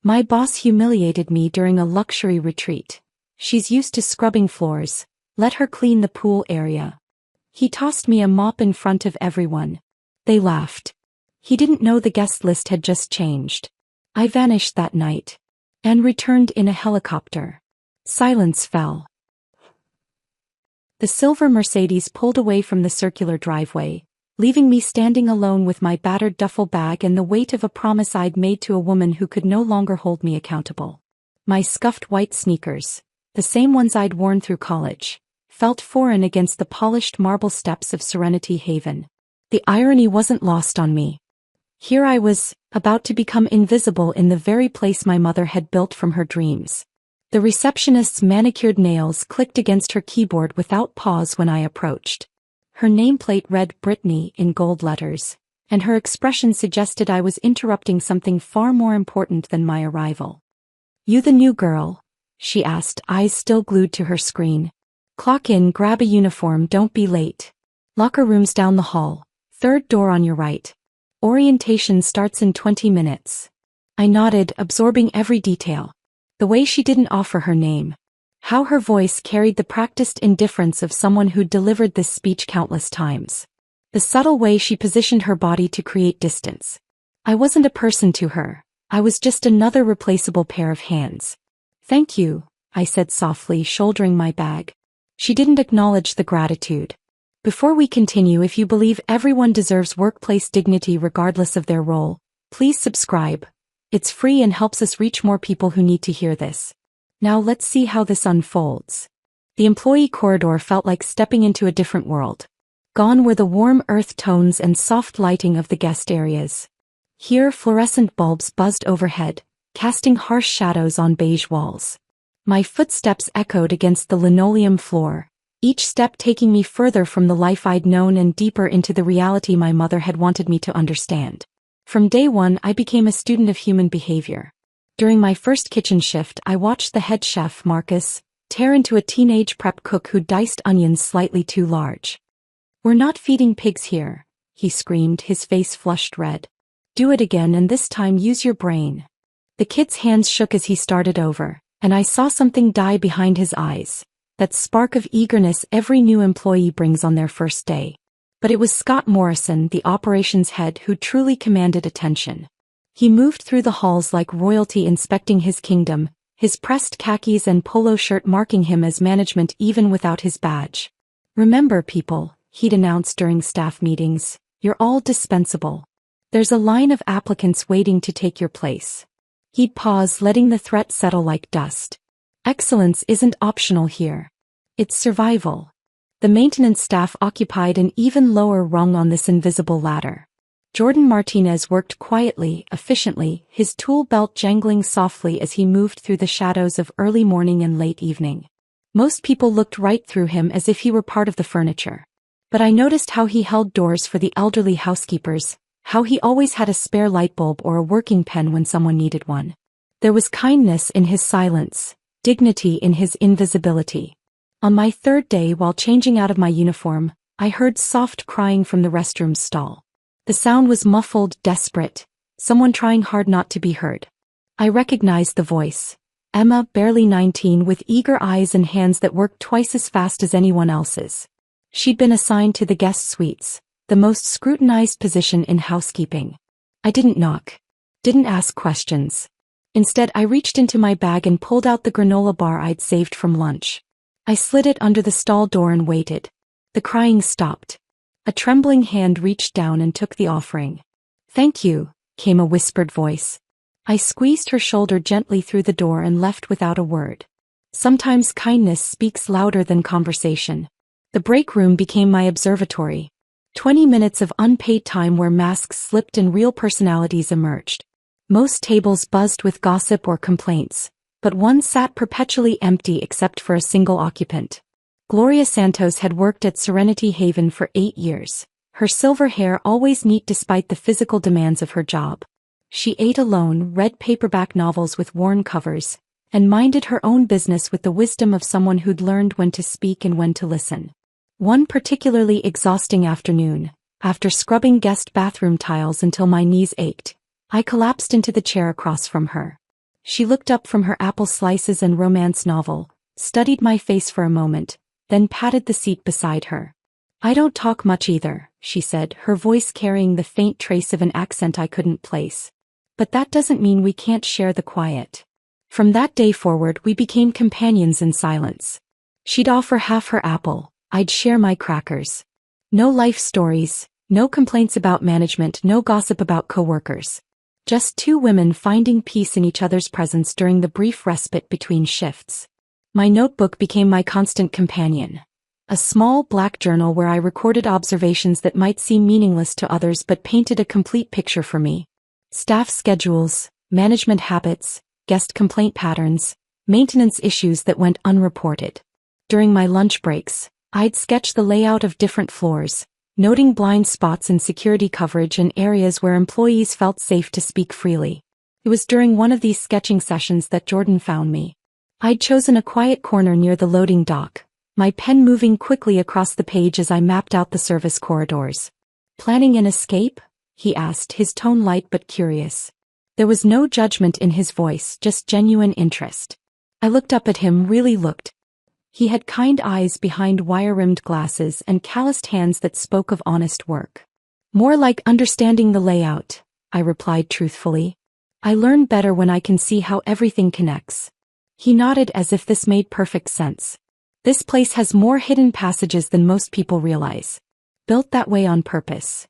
My boss humiliated me during a luxury retreat. She's used to scrubbing floors. Let her clean the pool area. He tossed me a mop in front of everyone. They laughed. He didn't know the guest list had just changed. I vanished that night. And returned in a helicopter. Silence fell. The silver Mercedes pulled away from the circular driveway, leaving me standing alone with my battered duffel bag and the weight of a promise I'd made to a woman who could no longer hold me accountable. My scuffed white sneakers, the same ones I'd worn through college, felt foreign against the polished marble steps of Serenity Haven. The irony wasn't lost on me. Here I was, about to become invisible in the very place my mother had built from her dreams. The receptionist's manicured nails clicked against her keyboard without pause when I approached. Her nameplate read Brittany in gold letters, and her expression suggested I was interrupting something far more important than my arrival. "You the new girl?" she asked, eyes still glued to her screen. "Clock in, grab a uniform, don't be late. Locker room's down the hall, third door on your right. Orientation starts in 20 minutes. I nodded, absorbing every detail. The way she didn't offer her name. How her voice carried the practiced indifference of someone who'd delivered this speech countless times. The subtle way she positioned her body to create distance. I wasn't a person to her. I was just another replaceable pair of hands. "Thank you," I said softly, shouldering my bag. She didn't acknowledge the gratitude. "Before we continue, if you believe everyone deserves workplace dignity regardless of their role, please subscribe. It's free and helps us reach more people who need to hear this. Now let's see how this unfolds." The employee corridor felt like stepping into a different world. Gone were the warm earth tones and soft lighting of the guest areas. Here fluorescent bulbs buzzed overhead, casting harsh shadows on beige walls. My footsteps echoed against the linoleum floor, each step taking me further from the life I'd known and deeper into the reality my mother had wanted me to understand. From day one, I became a student of human behavior. During my first kitchen shift, I watched the head chef, Marcus, tear into a teenage prep cook who diced onions slightly too large. "We're not feeding pigs here," he screamed, his face flushed red. "Do it again, and this time use your brain." The kid's hands shook as he started over, and I saw something die behind his eyes, that spark of eagerness every new employee brings on their first day. But it was Scott Morrison, the operations head, who truly commanded attention. He moved through the halls like royalty inspecting his kingdom, his pressed khakis and polo shirt marking him as management even without his badge. "Remember, people," he'd announced during staff meetings, "you're all dispensable. There's a line of applicants waiting to take your place." He'd pause, letting the threat settle like dust. "Excellence isn't optional here. It's survival." The maintenance staff occupied an even lower rung on this invisible ladder. Jordan Martinez worked quietly, efficiently, his tool belt jangling softly as he moved through the shadows of early morning and late evening. Most people looked right through him as if he were part of the furniture. But I noticed how he held doors for the elderly housekeepers, how he always had a spare light bulb or a working pen when someone needed one. There was kindness in his silence, dignity in his invisibility. On my third day, while changing out of my uniform, I heard soft crying from the restroom stall. The sound was muffled, desperate, someone trying hard not to be heard. I recognized the voice. Emma, barely 19, with eager eyes and hands that worked twice as fast as anyone else's. She'd been assigned to the guest suites, the most scrutinized position in housekeeping. I didn't knock. Didn't ask questions. Instead, I reached into my bag and pulled out the granola bar I'd saved from lunch. I slid it under the stall door and waited. The crying stopped. A trembling hand reached down and took the offering. "Thank you," came a whispered voice. I squeezed her shoulder gently through the door and left without a word. Sometimes kindness speaks louder than conversation. The break room became my observatory. 20 minutes of unpaid time where masks slipped and real personalities emerged. Most tables buzzed with gossip or complaints, but one sat perpetually empty except for a single occupant. Gloria Santos had worked at Serenity Haven for 8 years, her silver hair always neat despite the physical demands of her job. She ate alone, read paperback novels with worn covers, and minded her own business with the wisdom of someone who'd learned when to speak and when to listen. One particularly exhausting afternoon, after scrubbing guest bathroom tiles until my knees ached, I collapsed into the chair across from her. She looked up from her apple slices and romance novel, studied my face for a moment, then patted the seat beside her. "I don't talk much either," she said, her voice carrying the faint trace of an accent I couldn't place. "But that doesn't mean we can't share the quiet." From that day forward we became companions in silence. She'd offer half her apple, I'd share my crackers. No life stories, no complaints about management, no gossip about coworkers. Just two women finding peace in each other's presence during the brief respite between shifts. My notebook became my constant companion. A small black journal where I recorded observations that might seem meaningless to others but painted a complete picture for me. Staff schedules, management habits, guest complaint patterns, maintenance issues that went unreported. During my lunch breaks, I'd sketch the layout of different floors, noting blind spots in security coverage and areas where employees felt safe to speak freely. It was during one of these sketching sessions that Jordan found me. I'd chosen a quiet corner near the loading dock, my pen moving quickly across the page as I mapped out the service corridors. "Planning an escape?" he asked, his tone light but curious. There was no judgment in his voice, just genuine interest. I looked up at him, really looked. He had kind eyes behind wire-rimmed glasses and calloused hands that spoke of honest work. "More like understanding the layout," I replied truthfully. "I learn better when I can see how everything connects." He nodded as if this made perfect sense. "This place has more hidden passages than most people realize. Built that way on purpose."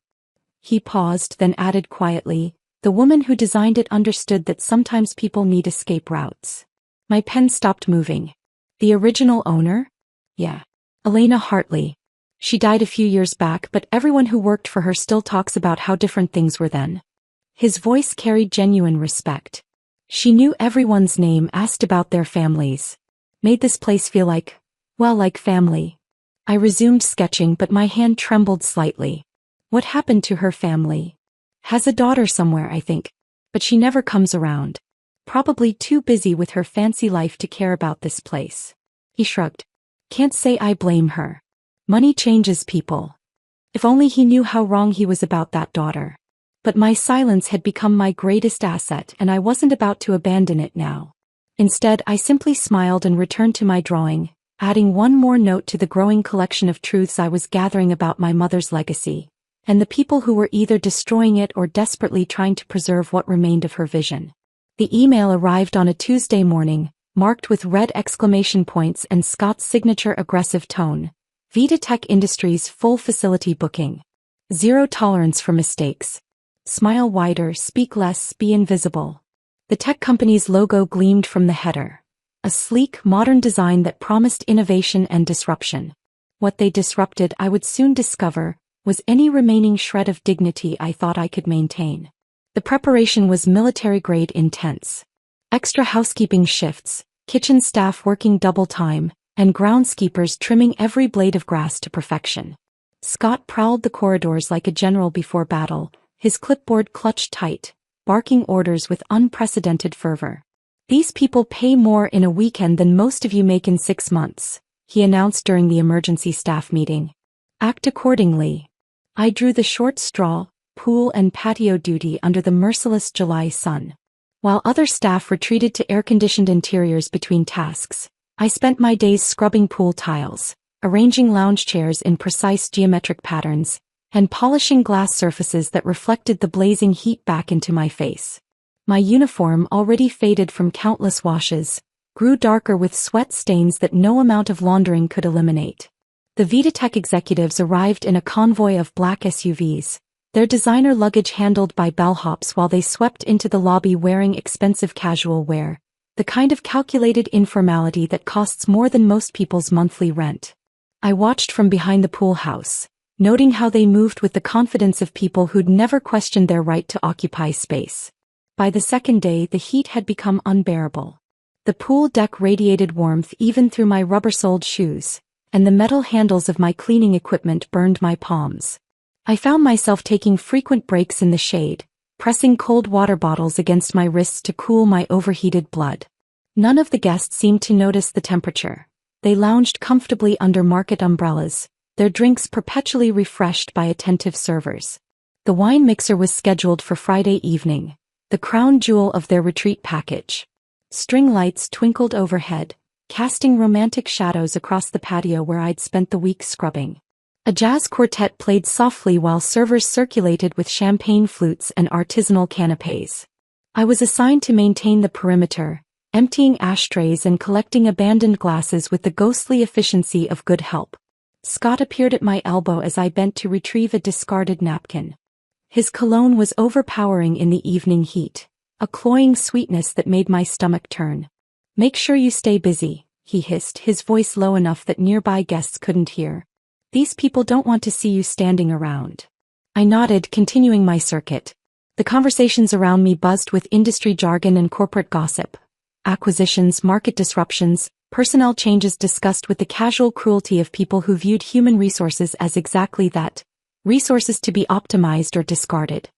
He paused, then added quietly, "The woman who designed it understood that sometimes people need escape routes." My pen stopped moving. "The original owner?" "Yeah. Elena Hartley. She died a few years back, but everyone who worked for her still talks about how different things were then." His voice carried genuine respect. "She knew everyone's name, asked about their families. Made this place feel like family." I resumed sketching, but my hand trembled slightly. "What happened to her family?" "Has a daughter somewhere, I think. But she never comes around. Probably too busy with her fancy life to care about this place." He shrugged. "Can't say I blame her. Money changes people." If only he knew how wrong he was about that daughter. But my silence had become my greatest asset, and I wasn't about to abandon it now. Instead, I simply smiled and returned to my drawing, adding one more note to the growing collection of truths I was gathering about my mother's legacy, and the people who were either destroying it or desperately trying to preserve what remained of her vision. The email arrived on a Tuesday morning, marked with red exclamation points and Scott's signature aggressive tone. "VitaTech Industries full facility booking. Zero tolerance for mistakes. Smile wider, speak less, be invisible." The tech company's logo gleamed from the header. A sleek, modern design that promised innovation and disruption. What they disrupted, I would soon discover, was any remaining shred of dignity I thought I could maintain. The preparation was military-grade intense. Extra housekeeping shifts, kitchen staff working double time, and groundskeepers trimming every blade of grass to perfection. Scott prowled the corridors like a general before battle, his clipboard clutched tight, barking orders with unprecedented fervor. "These people pay more in a weekend than most of you make in 6 months, he announced during the emergency staff meeting. Act accordingly." I drew the short straw, pool and patio duty under the merciless July sun. While other staff retreated to air-conditioned interiors between tasks, I spent my days scrubbing pool tiles, arranging lounge chairs in precise geometric patterns, and polishing glass surfaces that reflected the blazing heat back into my face. My uniform, already faded from countless washes, grew darker with sweat stains that no amount of laundering could eliminate. The VitaTech executives arrived in a convoy of black SUVs, their designer luggage handled by bellhops while they swept into the lobby wearing expensive casual wear, the kind of calculated informality that costs more than most people's monthly rent. I watched from behind the pool house, noting how they moved with the confidence of people who'd never questioned their right to occupy space. By the second day, the heat had become unbearable. The pool deck radiated warmth even through my rubber-soled shoes, and the metal handles of my cleaning equipment burned my palms. I found myself taking frequent breaks in the shade, pressing cold water bottles against my wrists to cool my overheated blood. None of the guests seemed to notice the temperature. They lounged comfortably under market umbrellas, their drinks perpetually refreshed by attentive servers. The wine mixer was scheduled for Friday evening, the crown jewel of their retreat package. String lights twinkled overhead, casting romantic shadows across the patio where I'd spent the week scrubbing. A jazz quartet played softly while servers circulated with champagne flutes and artisanal canapés. I was assigned to maintain the perimeter, emptying ashtrays and collecting abandoned glasses with the ghostly efficiency of good help. Scott appeared at my elbow as I bent to retrieve a discarded napkin. His cologne was overpowering in the evening heat, a cloying sweetness that made my stomach turn. "Make sure you stay busy," he hissed, his voice low enough that nearby guests couldn't hear. "These people don't want to see you standing around." I nodded, continuing my circuit. The conversations around me buzzed with industry jargon and corporate gossip. Acquisitions, market disruptions, personnel changes discussed with the casual cruelty of people who viewed human resources as exactly that, resources to be optimized or discarded.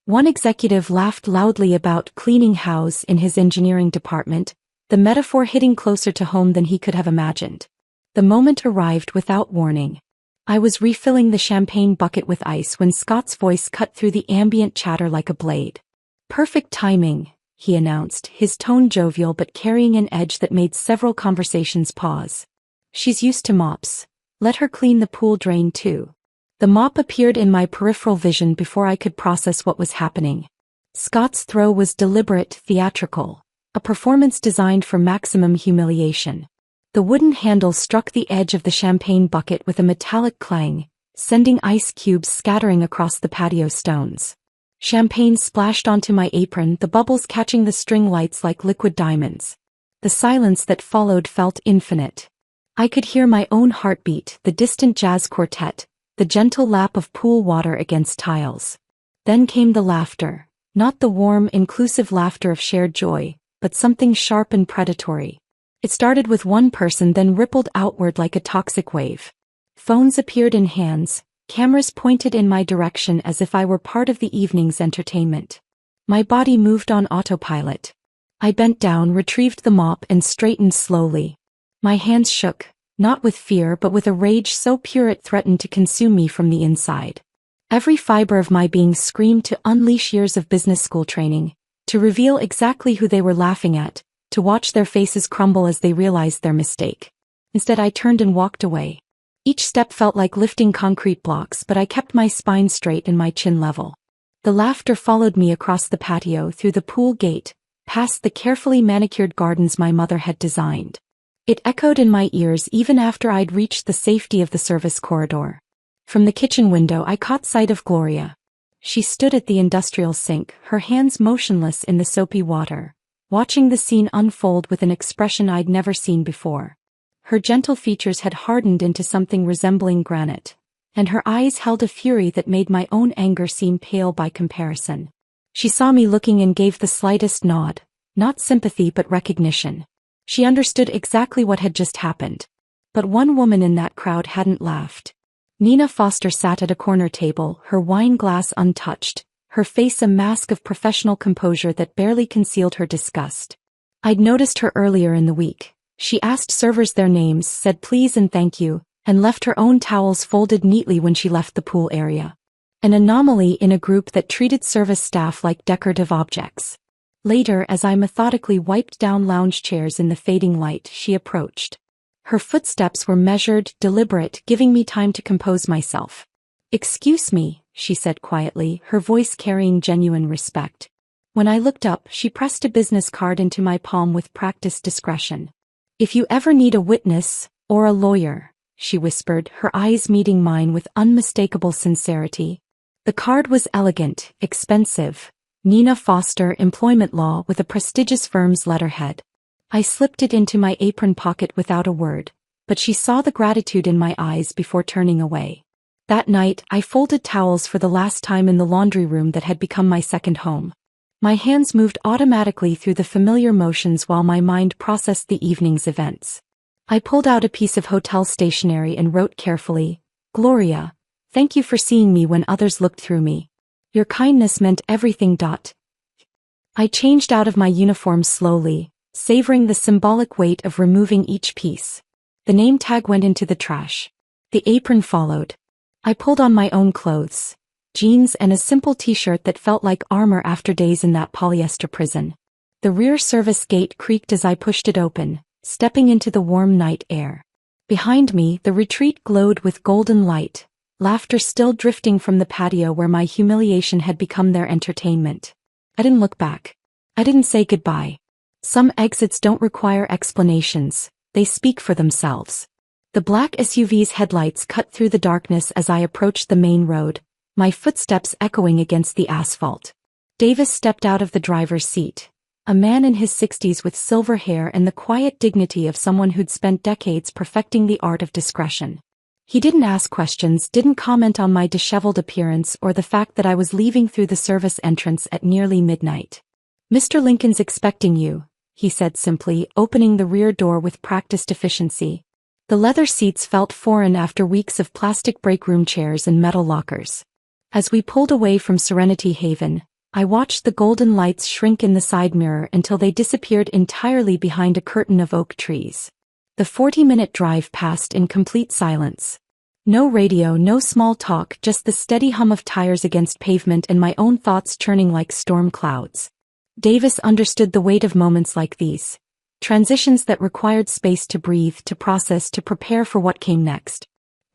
One executive laughed loudly about cleaning house in his engineering department, the metaphor hitting closer to home than he could have imagined. The moment arrived without warning. I was refilling the champagne bucket with ice when Scott's voice cut through the ambient chatter like a blade. "Perfect timing," he announced, his tone jovial but carrying an edge that made several conversations pause. "She's used to mops. Let her clean the pool drain too." The mop appeared in my peripheral vision before I could process what was happening. Scott's throw was deliberate, theatrical, a performance designed for maximum humiliation. The wooden handle struck the edge of the champagne bucket with a metallic clang, sending ice cubes scattering across the patio stones. Champagne splashed onto my apron, the bubbles catching the string lights like liquid diamonds. The silence that followed felt infinite. I could hear my own heartbeat, the distant jazz quartet, the gentle lap of pool water against tiles. Then came the laughter, not the warm, inclusive laughter of shared joy, but something sharp and predatory. It started with one person, then rippled outward like a toxic wave. Phones appeared in hands, cameras pointed in my direction as if I were part of the evening's entertainment. My body moved on autopilot. I bent down, retrieved the mop, and straightened slowly. My hands shook, not with fear but with a rage so pure it threatened to consume me from the inside. Every fiber of my being screamed to unleash years of business school training, to reveal exactly who they were laughing at, to watch their faces crumble as they realized their mistake. Instead, I turned and walked away. Each step felt like lifting concrete blocks, but I kept my spine straight and my chin level. The laughter followed me across the patio, through the pool gate, past the carefully manicured gardens my mother had designed. It echoed in my ears even after I'd reached the safety of the service corridor. From the kitchen window I caught sight of Gloria. She stood at the industrial sink, her hands motionless in the soapy water, watching the scene unfold with an expression I'd never seen before. Her gentle features had hardened into something resembling granite, and her eyes held a fury that made my own anger seem pale by comparison. She saw me looking and gave the slightest nod, not sympathy but recognition. She understood exactly what had just happened. But one woman in that crowd hadn't laughed. Nina Foster sat at a corner table, her wine glass untouched, her face a mask of professional composure that barely concealed her disgust. I'd noticed her earlier in the week. She asked servers their names, said please and thank you, and left her own towels folded neatly when she left the pool area. An anomaly in a group that treated service staff like decorative objects. Later, as I methodically wiped down lounge chairs in the fading light, she approached. Her footsteps were measured, deliberate, giving me time to compose myself. "Excuse me," she said quietly, her voice carrying genuine respect. When I looked up, she pressed a business card into my palm with practiced discretion. "If you ever need a witness, or a lawyer," she whispered, her eyes meeting mine with unmistakable sincerity. The card was elegant, expensive. Nina Foster, Employment Law, with a prestigious firm's letterhead. I slipped it into my apron pocket without a word, but she saw the gratitude in my eyes before turning away. That night, I folded towels for the last time in the laundry room that had become my second home. My hands moved automatically through the familiar motions while my mind processed the evening's events. I pulled out a piece of hotel stationery and wrote carefully, "Gloria, thank you for seeing me when others looked through me. Your kindness meant everything. I changed out of my uniform slowly, savoring the symbolic weight of removing each piece. The name tag went into the trash. The apron followed. I pulled on my own clothes, jeans and a simple t-shirt that felt like armor after days in that polyester prison. The rear service gate creaked as I pushed it open, stepping into the warm night air. Behind me, the retreat glowed with golden light, laughter still drifting from the patio where my humiliation had become their entertainment. I didn't look back. I didn't say goodbye. Some exits don't require explanations, they speak for themselves. The black SUV's headlights cut through the darkness as I approached the main road, my footsteps echoing against the asphalt. Davis stepped out of the driver's seat, a man in his 60s with silver hair and the quiet dignity of someone who'd spent decades perfecting the art of discretion. He didn't ask questions, didn't comment on my disheveled appearance or the fact that I was leaving through the service entrance at nearly midnight. "Mr. Lincoln's expecting you," he said simply, opening the rear door with practiced efficiency. The leather seats felt foreign after weeks of plastic break room chairs and metal lockers. As we pulled away from Serenity Haven, I watched the golden lights shrink in the side mirror until they disappeared entirely behind a curtain of oak trees. The 40-minute drive passed in complete silence. No radio, no small talk, just the steady hum of tires against pavement and my own thoughts churning like storm clouds. Davis understood the weight of moments like these. Transitions that required space to breathe, to process, to prepare for what came next.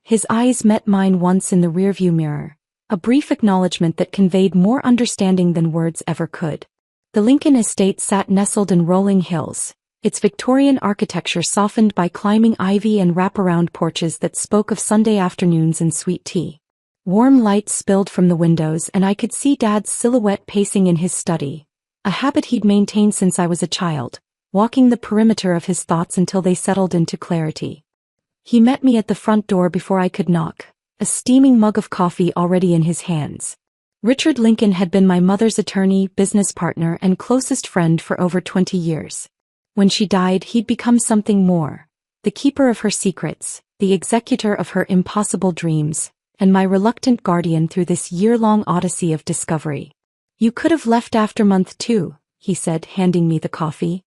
His eyes met mine once in the rearview mirror, a brief acknowledgement that conveyed more understanding than words ever could. The Lincoln estate sat nestled in rolling hills, its Victorian architecture softened by climbing ivy and wraparound porches that spoke of Sunday afternoons and sweet tea. Warm light spilled from the windows and I could see Dad's silhouette pacing in his study, a habit he'd maintained since I was a child, walking the perimeter of his thoughts until they settled into clarity. He met me at the front door before I could knock, a steaming mug of coffee already in his hands. Richard Lincoln had been my mother's attorney, business partner, and closest friend for over 20 years. When she died, he'd become something more, the keeper of her secrets, the executor of her impossible dreams, and my reluctant guardian through this year-long odyssey of discovery. "You could have left after month 2, he said, handing me the coffee.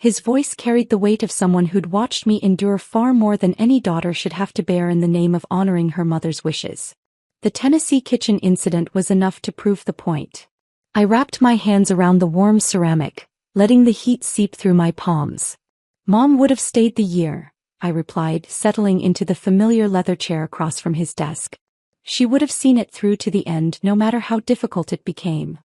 His voice carried the weight of someone who'd watched me endure far more than any daughter should have to bear in the name of honoring her mother's wishes. The Tennessee kitchen incident was enough to prove the point. I wrapped my hands around the warm ceramic, letting the heat seep through my palms. "Mom would have stayed the year," I replied, settling into the familiar leather chair across from his desk. "She would have seen it through to the end no matter how difficult it became."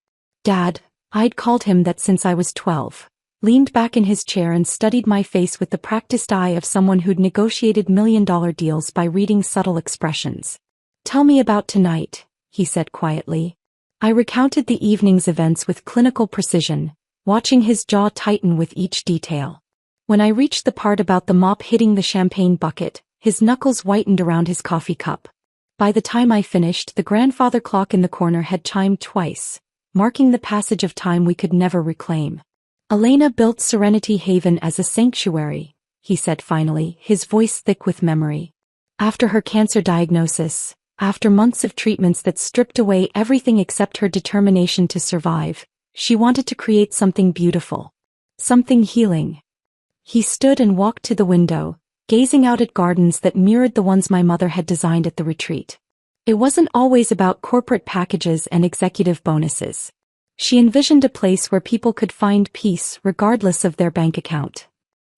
Dad, I'd called him that since I was 12. Leaned back in his chair and studied my face with the practiced eye of someone who'd negotiated million-dollar deals by reading subtle expressions. "Tell me about tonight," he said quietly. I recounted the evening's events with clinical precision, watching his jaw tighten with each detail. When I reached the part about the mop hitting the champagne bucket, his knuckles whitened around his coffee cup. By the time I finished, the grandfather clock in the corner had chimed twice, marking the passage of time we could never reclaim. "Elena built Serenity Haven as a sanctuary," he said finally, his voice thick with memory. "After her cancer diagnosis, after months of treatments that stripped away everything except her determination to survive, she wanted to create something beautiful. Something healing." He stood and walked to the window, gazing out at gardens that mirrored the ones my mother had designed at the retreat. It wasn't always about corporate packages and executive bonuses. She envisioned a place where people could find peace regardless of their bank account.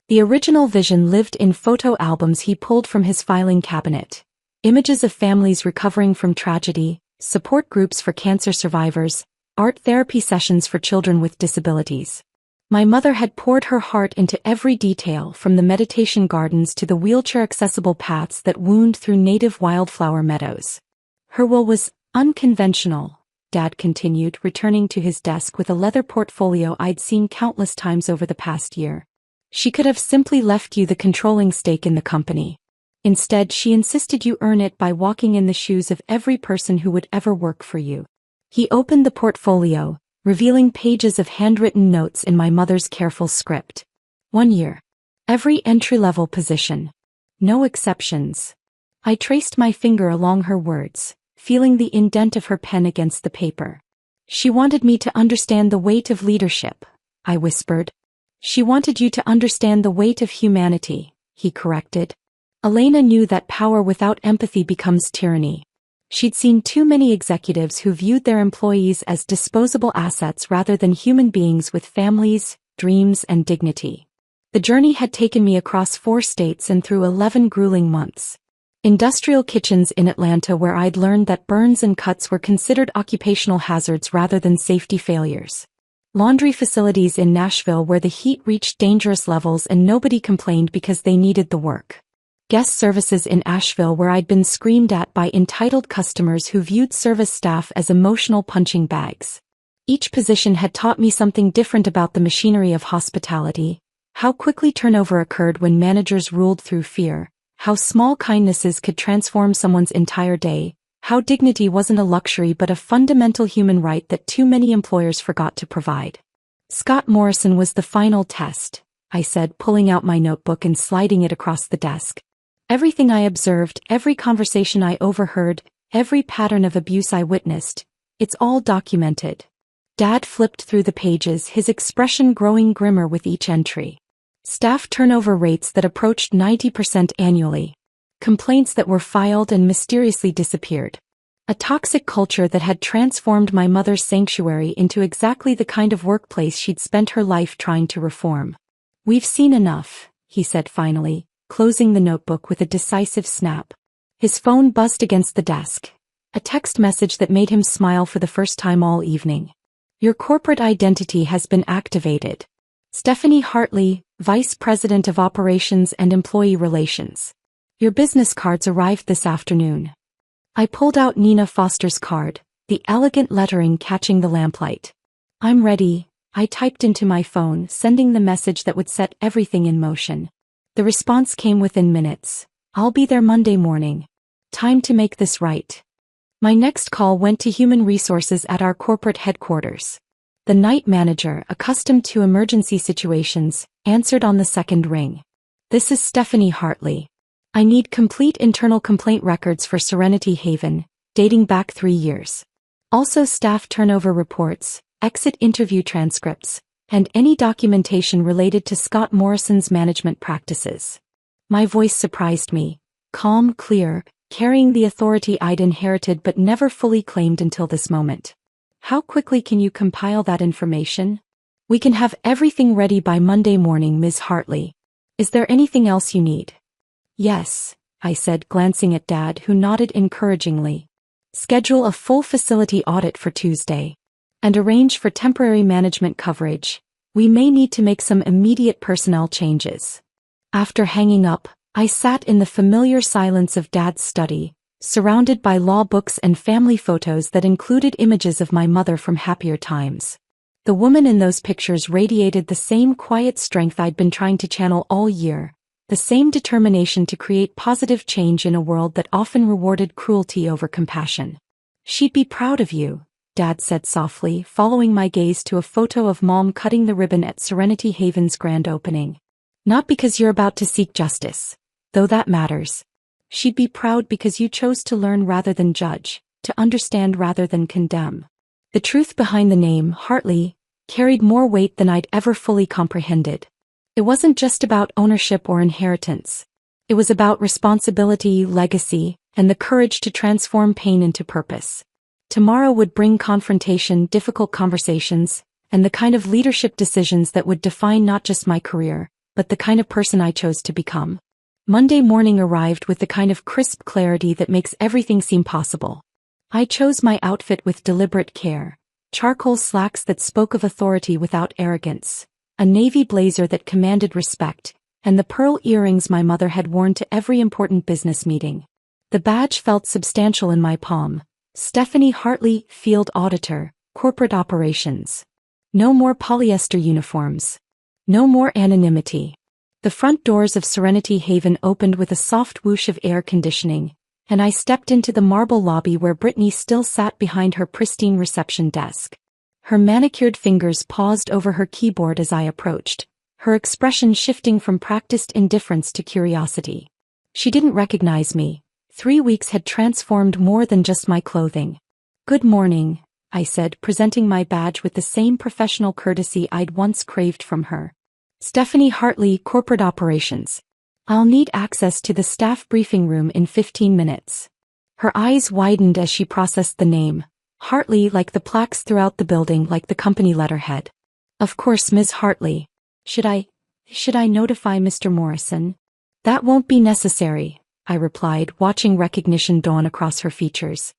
The original vision lived in photo albums he pulled from his filing cabinet. Images of families recovering from tragedy, support groups for cancer survivors, art therapy sessions for children with disabilities. My mother had poured her heart into every detail, from the meditation gardens to the wheelchair-accessible paths that wound through native wildflower meadows. Her will was unconventional, Dad continued, returning to his desk with a leather portfolio I'd seen countless times over the past year. "She could have simply left you the controlling stake in the company. Instead, she insisted you earn it by walking in the shoes of every person who would ever work for you." He opened the portfolio, revealing pages of handwritten notes in my mother's careful script. 1 year. Every entry-level position. No exceptions. I traced my finger along her words, feeling the indent of her pen against the paper. "She wanted me to understand the weight of leadership," I whispered. "She wanted you to understand the weight of humanity," he corrected. Elena knew that power without empathy becomes tyranny. She'd seen too many executives who viewed their employees as disposable assets rather than human beings with families, dreams, and dignity. The journey had taken me across 4 states and through 11 grueling months. Industrial kitchens in Atlanta where I'd learned that burns and cuts were considered occupational hazards rather than safety failures. Laundry facilities in Nashville where the heat reached dangerous levels and nobody complained because they needed the work. Guest services in Asheville where I'd been screamed at by entitled customers who viewed service staff as emotional punching bags. Each position had taught me something different about the machinery of hospitality, how quickly turnover occurred when managers ruled through fear, how small kindnesses could transform someone's entire day, how dignity wasn't a luxury but a fundamental human right that too many employers forgot to provide. Scott Morrison was the final test, I said, pulling out my notebook and sliding it across the desk. Everything I observed, every conversation I overheard, every pattern of abuse I witnessed, it's all documented. Dad flipped through the pages, his expression growing grimmer with each entry. Staff turnover rates that approached 90% annually. Complaints that were filed and mysteriously disappeared. A toxic culture that had transformed my mother's sanctuary into exactly the kind of workplace she'd spent her life trying to reform. "We've seen enough," he said finally, closing the notebook with a decisive snap. His phone buzzed against the desk. A text message that made him smile for the first time all evening. "Your corporate identity has been activated. Stephanie Hartley, Vice President of Operations and Employee Relations. Your business cards arrived this afternoon." I pulled out Nina Foster's card, the elegant lettering catching the lamplight. "I'm ready," I typed into my phone, sending the message that would set everything in motion. The response came within minutes. "I'll be there Monday morning. Time to make this right." My next call went to human resources at our corporate headquarters. The night manager, accustomed to emergency situations, answered on the second ring. "This is Stephanie Hartley. I need complete internal complaint records for Serenity Haven, dating back 3 years. Also staff turnover reports, exit interview transcripts, and any documentation related to Scott Morrison's management practices." My voice surprised me, calm, clear, carrying the authority I'd inherited but never fully claimed until this moment. "How quickly can you compile that information?" "We can have everything ready by Monday morning, Ms. Hartley. Is there anything else you need?" "Yes," I said, glancing at Dad, who nodded encouragingly. "Schedule a full facility audit for Tuesday. And arrange for temporary management coverage. We may need to make some immediate personnel changes." After hanging up, I sat in the familiar silence of Dad's study, surrounded by law books and family photos that included images of my mother from happier times. The woman in those pictures radiated the same quiet strength I'd been trying to channel all year, the same determination to create positive change in a world that often rewarded cruelty over compassion. "She'd be proud of you," Dad said softly, following my gaze to a photo of Mom cutting the ribbon at Serenity Haven's grand opening. "Not because you're about to seek justice, though that matters. She'd be proud because you chose to learn rather than judge, to understand rather than condemn." The truth behind the name, Hartley, carried more weight than I'd ever fully comprehended. It wasn't just about ownership or inheritance. It was about responsibility, legacy, and the courage to transform pain into purpose. Tomorrow would bring confrontation, difficult conversations, and the kind of leadership decisions that would define not just my career, but the kind of person I chose to become. Monday morning arrived with the kind of crisp clarity that makes everything seem possible. I chose my outfit with deliberate care, charcoal slacks that spoke of authority without arrogance, a navy blazer that commanded respect, and the pearl earrings my mother had worn to every important business meeting. The badge felt substantial in my palm. Stephanie Hartley, Field Auditor, Corporate Operations. No more polyester uniforms. No more anonymity. The front doors of Serenity Haven opened with a soft whoosh of air conditioning, and I stepped into the marble lobby where Brittany still sat behind her pristine reception desk. Her manicured fingers paused over her keyboard as I approached, her expression shifting from practiced indifference to curiosity. She didn't recognize me. 3 weeks had transformed more than just my clothing. "Good morning," I said, presenting my badge with the same professional courtesy I'd once craved from her. "Stephanie Hartley, Corporate Operations. I'll need access to the staff briefing room in 15 minutes. Her eyes widened as she processed the name, Hartley, like the plaques throughout the building, like the company letterhead. Of course, Ms. Hartley. Should I notify Mr. Morrison? That won't be necessary, I replied, watching recognition dawn across her features.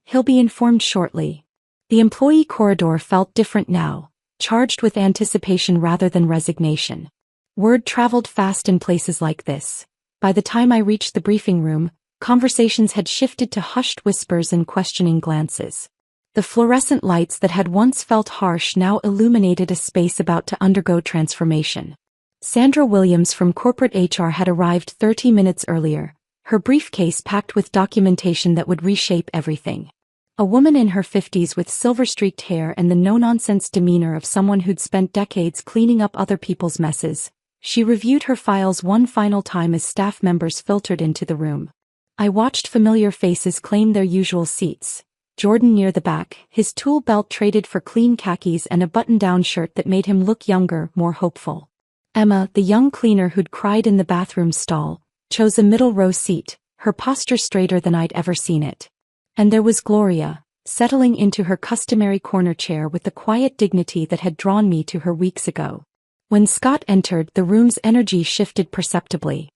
He'll be informed shortly. The employee corridor felt different now, charged with anticipation rather than resignation. Word traveled fast in places like this. By the time I reached the briefing room, conversations had shifted to hushed whispers and questioning glances. The fluorescent lights that had once felt harsh now illuminated a space about to undergo transformation. Sandra Williams from corporate HR had arrived 30 minutes earlier, her briefcase packed with documentation that would reshape everything. A woman in her 50s with silver-streaked hair and the no-nonsense demeanor of someone who'd spent decades cleaning up other people's messes, she reviewed her files one final time as staff members filtered into the room. I watched familiar faces claim their usual seats. Jordan near the back, his tool belt traded for clean khakis and a button-down shirt that made him look younger, more hopeful. Emma, the young cleaner who'd cried in the bathroom stall, chose a middle-row seat, her posture straighter than I'd ever seen it. And there was Gloria, settling into her customary corner chair with the quiet dignity that had drawn me to her weeks ago. When Scott entered, the room's energy shifted perceptibly.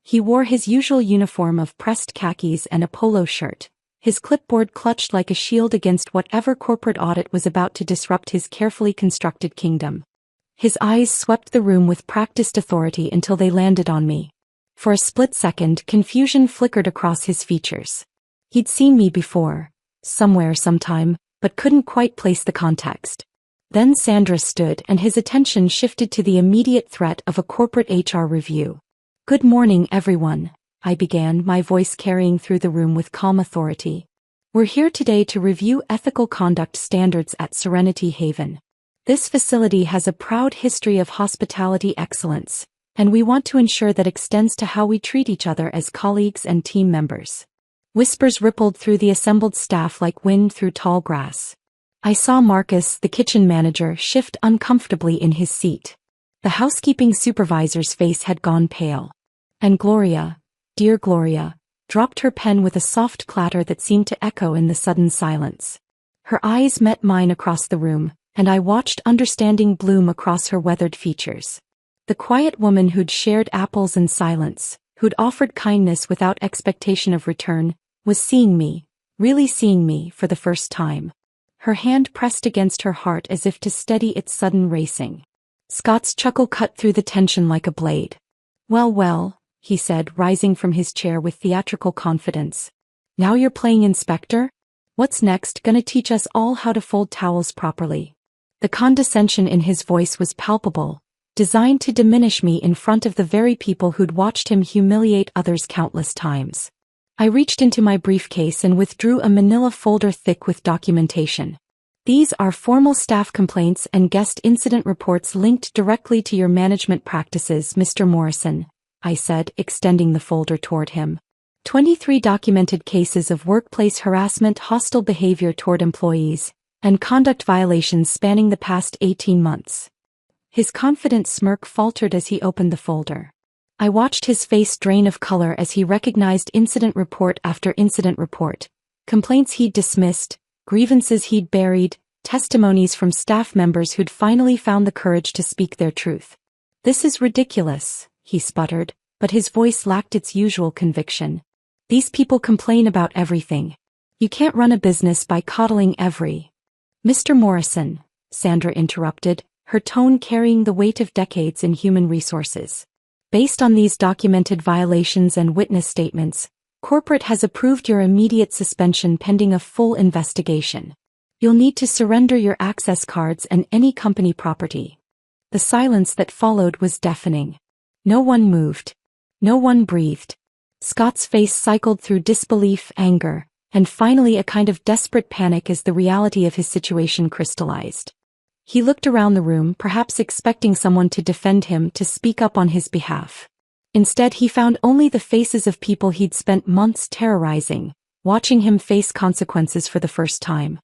He wore his usual uniform of pressed khakis and a polo shirt, his clipboard clutched like a shield against whatever corporate audit was about to disrupt his carefully constructed kingdom. His eyes swept the room with practiced authority until they landed on me. For a split second, confusion flickered across his features. He'd seen me before, somewhere sometime, but couldn't quite place the context. Then Sandra stood and his attention shifted to the immediate threat of a corporate HR review. "Good morning, everyone," I began, my voice carrying through the room with calm authority. "We're here today to review ethical conduct standards at Serenity Haven. This facility has a proud history of hospitality excellence, and we want to ensure that extends to how we treat each other as colleagues and team members." Whispers rippled through the assembled staff like wind through tall grass. I saw Marcus, the kitchen manager, shift uncomfortably in his seat. The housekeeping supervisor's face had gone pale. And Gloria, dear Gloria, dropped her pen with a soft clatter that seemed to echo in the sudden silence. Her eyes met mine across the room, and I watched understanding bloom across her weathered features. The quiet woman who'd shared apples in silence, who'd offered kindness without expectation of return, was seeing me, really seeing me for the first time. Her hand pressed against her heart as if to steady its sudden racing. Scott's chuckle cut through the tension like a blade. Well, he said, rising from his chair with theatrical confidence. "Now you're playing inspector? What's next? Gonna teach us all how to fold towels properly?" The condescension in his voice was palpable, designed to diminish me in front of the very people who'd watched him humiliate others countless times. I reached into my briefcase and withdrew a manila folder thick with documentation. "These are formal staff complaints and guest incident reports linked directly to your management practices, Mr. Morrison," I said, extending the folder toward him. 23 documented cases of workplace harassment, hostile behavior toward employees, and conduct violations spanning the past 18 months. His confident smirk faltered as he opened the folder. I watched his face drain of color as he recognized incident report after incident report, complaints he'd dismissed, grievances he'd buried, testimonies from staff members who'd finally found the courage to speak their truth. "This is ridiculous," he sputtered, but his voice lacked its usual conviction. "These people complain about everything. You can't run a business by coddling every—" "Mr. Morrison," Sandra interrupted, her tone carrying the weight of decades in human resources. "Based on these documented violations and witness statements, corporate has approved your immediate suspension pending a full investigation. You'll need to surrender your access cards and any company property." The silence that followed was deafening. No one moved. No one breathed. Scott's face cycled through disbelief, anger, and finally a kind of desperate panic as the reality of his situation crystallized. He looked around the room, perhaps expecting someone to defend him, to speak up on his behalf. Instead, he found only the faces of people he'd spent months terrorizing, watching him face consequences for the first time.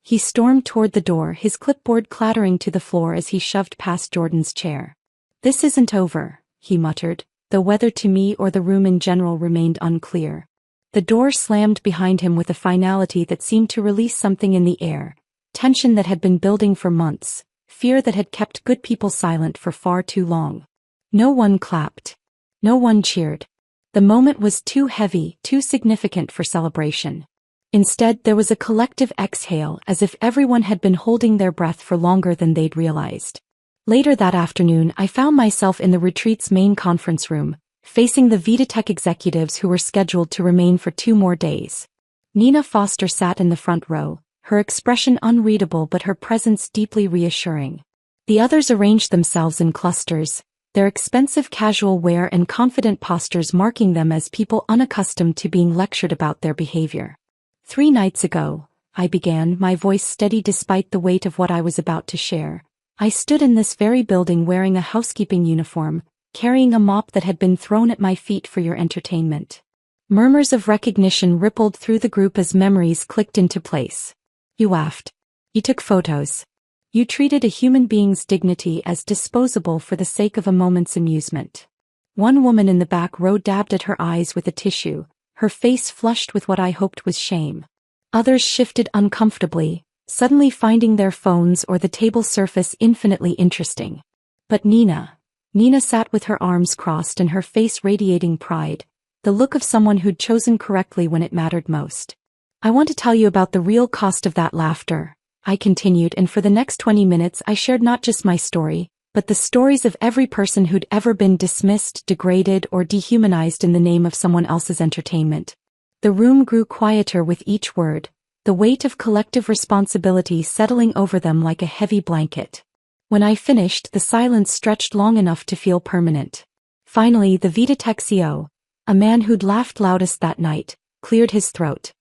He stormed toward the door, his clipboard clattering to the floor as he shoved past Jordan's chair. "This isn't over," he muttered, though whether to me or the room in general remained unclear. The door slammed behind him with a finality that seemed to release something in the air, tension that had been building for months, fear that had kept good people silent for far too long. No one clapped. No one cheered. The moment was too heavy, too significant for celebration. Instead, there was a collective exhale, as if everyone had been holding their breath for longer than they'd realized. Later that afternoon, I found myself in the retreat's main conference room, facing the VitaTech executives who were scheduled to remain for 2 more days. Nina Foster sat in the front row, her expression unreadable but her presence deeply reassuring. The others arranged themselves in clusters, their expensive casual wear and confident postures marking them as people unaccustomed to being lectured about their behavior. 3 nights ago, I began, my voice steady despite the weight of what I was about to share. I stood in this very building wearing a housekeeping uniform, carrying a mop that had been thrown at my feet for your entertainment. Murmurs of recognition rippled through the group as memories clicked into place. You laughed. You took photos. You treated a human being's dignity as disposable for the sake of a moment's amusement. One woman in the back row dabbed at her eyes with a tissue, her face flushed with what I hoped was shame. Others shifted uncomfortably, suddenly finding their phones or the table surface infinitely interesting. But Nina sat with her arms crossed and her face radiating pride, the look of someone who'd chosen correctly when it mattered most. I want to tell you about the real cost of that laughter, I continued, and for the next 20 minutes I shared not just my story, but the stories of every person who'd ever been dismissed, degraded, or dehumanized in the name of someone else's entertainment. The room grew quieter with each word, the weight of collective responsibility settling over them like a heavy blanket. When I finished, the silence stretched long enough to feel permanent. Finally, the VitaTech CEO, a man who'd laughed loudest that night, cleared his throat.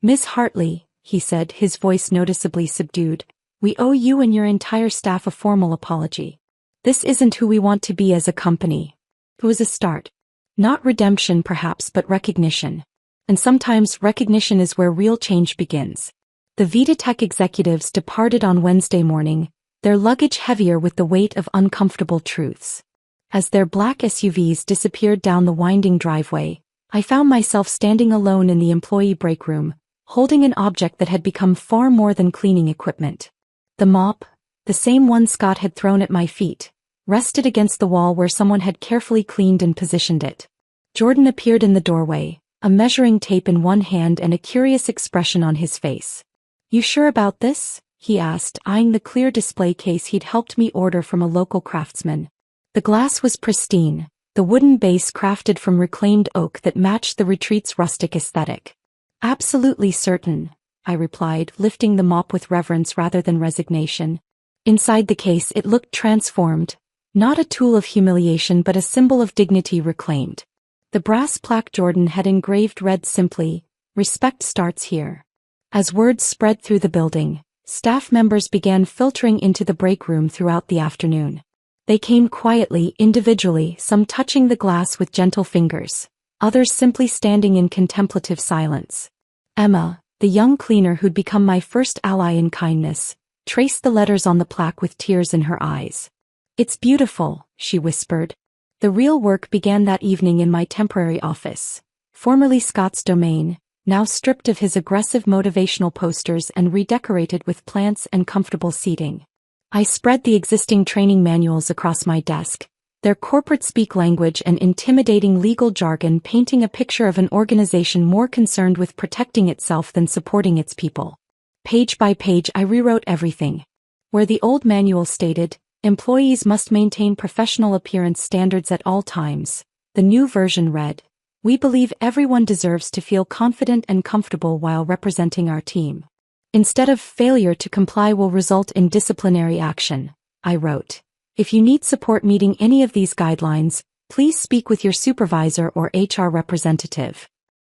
Miss Hartley, he said, his voice noticeably subdued, we owe you and your entire staff a formal apology. This isn't who we want to be as a company. It was a start. Not redemption perhaps, but recognition. And sometimes recognition is where real change begins. The VitaTech executives departed on Wednesday morning, their luggage heavier with the weight of uncomfortable truths. As their black SUVs disappeared down the winding driveway, I found myself standing alone in the employee break room, holding an object that had become far more than cleaning equipment. The mop, the same one Scott had thrown at my feet, rested against the wall where someone had carefully cleaned and positioned it. Jordan appeared in the doorway, a measuring tape in one hand and a curious expression on his face. You sure about this? He asked, eyeing the clear display case he'd helped me order from a local craftsman. The glass was pristine, the wooden base crafted from reclaimed oak that matched the retreat's rustic aesthetic. Absolutely certain, I replied, lifting the mop with reverence rather than resignation. Inside the case it looked transformed, not a tool of humiliation but a symbol of dignity reclaimed. The brass plaque Jordan had engraved read simply, "Respect starts here." As words spread through the building, staff members began filtering into the break room throughout the afternoon. They came quietly, individually, some touching the glass with gentle fingers, others simply standing in contemplative silence. Emma, the young cleaner who'd become my first ally in kindness, traced the letters on the plaque with tears in her eyes. It's beautiful, she whispered. The real work began that evening in my temporary office, formerly Scott's domain, now stripped of his aggressive motivational posters and redecorated with plants and comfortable seating. I spread the existing training manuals across my desk, their corporate-speak language and intimidating legal jargon painting a picture of an organization more concerned with protecting itself than supporting its people. Page by page I rewrote everything. Where the old manual stated, employees must maintain professional appearance standards at all times, the new version read, we believe everyone deserves to feel confident and comfortable while representing our team. Instead of failure to comply will result in disciplinary action, I wrote. If you need support meeting any of these guidelines, please speak with your supervisor or HR representative.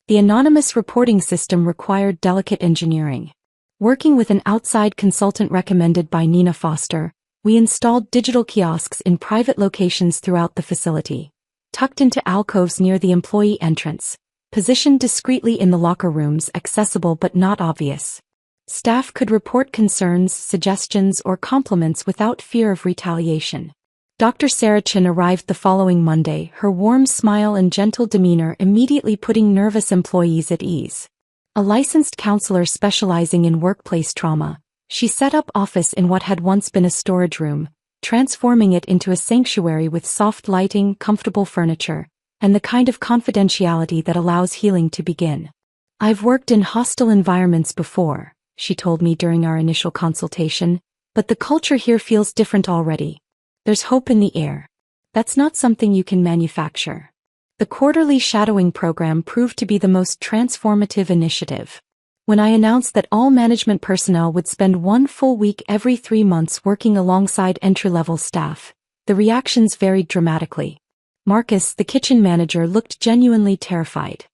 The anonymous reporting system required delicate engineering. Working with an outside consultant recommended by Nina Foster, we installed digital kiosks in private locations throughout the facility, tucked into alcoves near the employee entrance, positioned discreetly in the locker rooms, accessible but not obvious. Staff could report concerns, suggestions, or compliments without fear of retaliation. Dr. Sarah Chin arrived the following Monday, her warm smile and gentle demeanor immediately putting nervous employees at ease. A licensed counselor specializing in workplace trauma, She set up office in what had once been a storage room, transforming it into a sanctuary with soft lighting, comfortable furniture, and the kind of confidentiality that allows healing to begin. "I've worked in hostile environments before," she told me during our initial consultation, "but the culture here feels different already. There's hope in the air. That's not something you can manufacture." The quarterly shadowing program proved to be the most transformative initiative. When I announced that all management personnel would spend one full week every 3 months working alongside entry-level staff, the reactions varied dramatically. Marcus, the kitchen manager, looked genuinely terrified.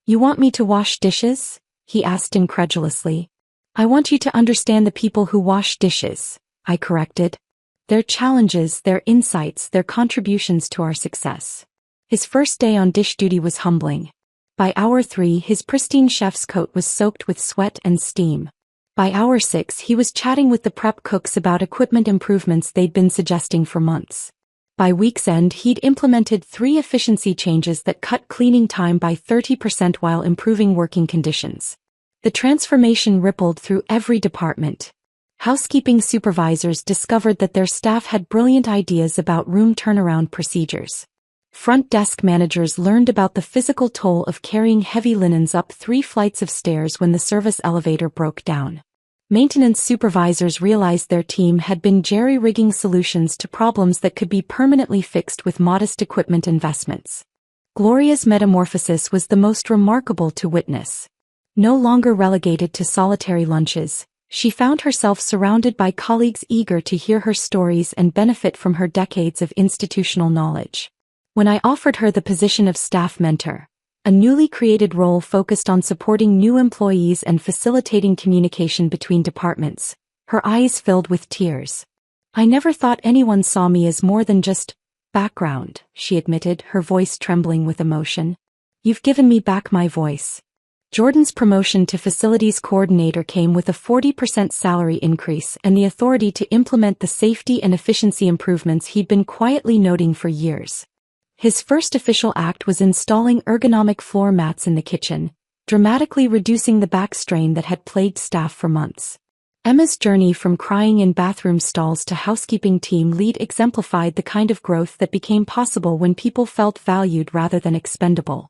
"You want me to wash dishes?" he asked incredulously. "I want you to understand the people who wash dishes," I corrected. "Their challenges, their insights, their contributions to our success." His first day on dish duty was humbling. By hour 3, his pristine chef's coat was soaked with sweat and steam. By hour 6, he was chatting with the prep cooks about equipment improvements they'd been suggesting for months. By week's end, he'd implemented 3 efficiency changes that cut cleaning time by 30% while improving working conditions. The transformation rippled through every department. Housekeeping supervisors discovered that their staff had brilliant ideas about room turnaround procedures. Front desk managers learned about the physical toll of carrying heavy linens up 3 flights of stairs when the service elevator broke down. Maintenance supervisors realized their team had been jerry-rigging solutions to problems that could be permanently fixed with modest equipment investments. Gloria's metamorphosis was the most remarkable to witness. No longer relegated to solitary lunches, she found herself surrounded by colleagues eager to hear her stories and benefit from her decades of institutional knowledge. When I offered her the position of staff mentor, a newly created role focused on supporting new employees and facilitating communication between departments, her eyes filled with tears. "I never thought anyone saw me as more than just background," she admitted, her voice trembling with emotion. "You've given me back my voice." Jordan's promotion to facilities coordinator came with a 40% salary increase and the authority to implement the safety and efficiency improvements he'd been quietly noting for years. His first official act was installing ergonomic floor mats in the kitchen, dramatically reducing the back strain that had plagued staff for months. Emma's journey from crying in bathroom stalls to housekeeping team lead exemplified the kind of growth that became possible when people felt valued rather than expendable.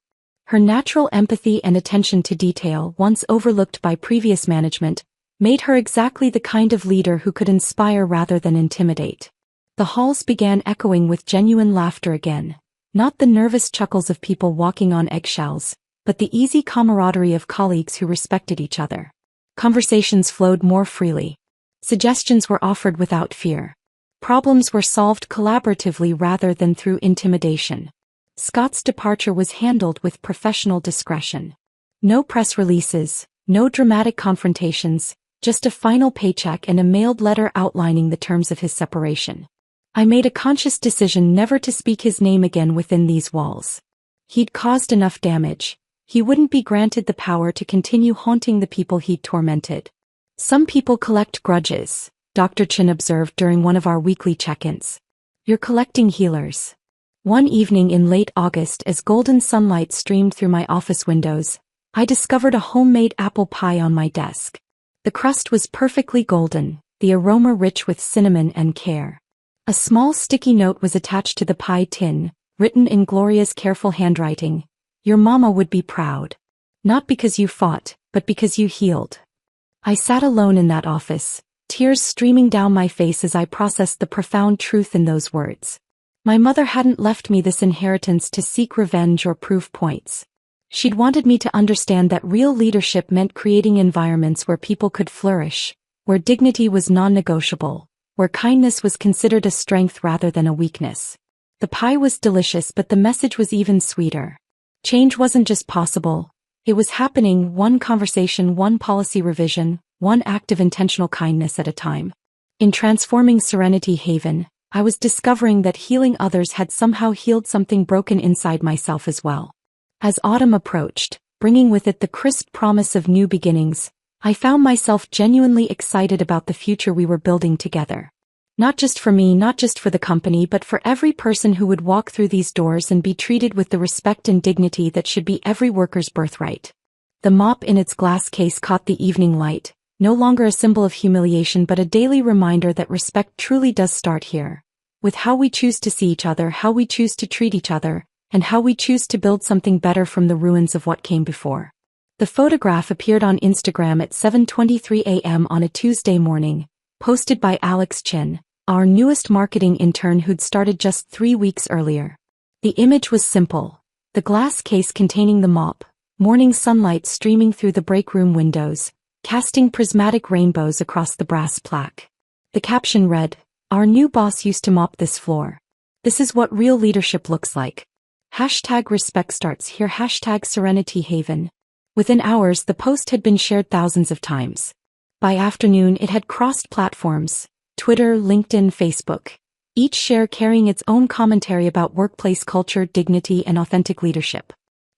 Her natural empathy and attention to detail, once overlooked by previous management, made her exactly the kind of leader who could inspire rather than intimidate. The halls began echoing with genuine laughter again. Not the nervous chuckles of people walking on eggshells, but the easy camaraderie of colleagues who respected each other. Conversations flowed more freely. Suggestions were offered without fear. Problems were solved collaboratively rather than through intimidation. Scott's departure was handled with professional discretion. No press releases, no dramatic confrontations, just a final paycheck and a mailed letter outlining the terms of his separation. I made a conscious decision never to speak his name again within these walls. He'd caused enough damage. He wouldn't be granted the power to continue haunting the people he'd tormented. "Some people collect grudges," Dr. Chin observed during one of our weekly check-ins. "You're collecting healers." One evening in late August, as golden sunlight streamed through my office windows, I discovered a homemade apple pie on my desk. The crust was perfectly golden, the aroma rich with cinnamon and care. A small sticky note was attached to the pie tin, written in Gloria's careful handwriting. "Your mama would be proud. Not because you fought, but because you healed." I sat alone in that office, tears streaming down my face as I processed the profound truth in those words. My mother hadn't left me this inheritance to seek revenge or prove points. She'd wanted me to understand that real leadership meant creating environments where people could flourish, where dignity was non-negotiable, where kindness was considered a strength rather than a weakness. The pie was delicious, but the message was even sweeter. Change wasn't just possible, it was happening, one conversation, one policy revision, one act of intentional kindness at a time. In transforming Serenity Haven, I was discovering that healing others had somehow healed something broken inside myself as well. As autumn approached, bringing with it the crisp promise of new beginnings, I found myself genuinely excited about the future we were building together. Not just for me, not just for the company, but for every person who would walk through these doors and be treated with the respect and dignity that should be every worker's birthright. The mop in its glass case caught the evening light, No longer a symbol of humiliation but a daily reminder that respect truly does start here. With how we choose to see each other, how we choose to treat each other, and how we choose to build something better from the ruins of what came before. The photograph appeared on Instagram at 7:23 a.m. on a Tuesday morning, posted by Alex Chin, our newest marketing intern who'd started just 3 weeks earlier. The image was simple. The glass case containing the mop, morning sunlight streaming through the break room windows, casting prismatic rainbows across the brass plaque. The caption read, "Our new boss used to mop this floor. This is what real leadership looks like. #respect starts here. #Serenity Haven." Within hours, the post had been shared thousands of times. By afternoon, it had crossed platforms: Twitter, LinkedIn, Facebook. Each share carrying its own commentary about workplace culture, dignity, and authentic leadership.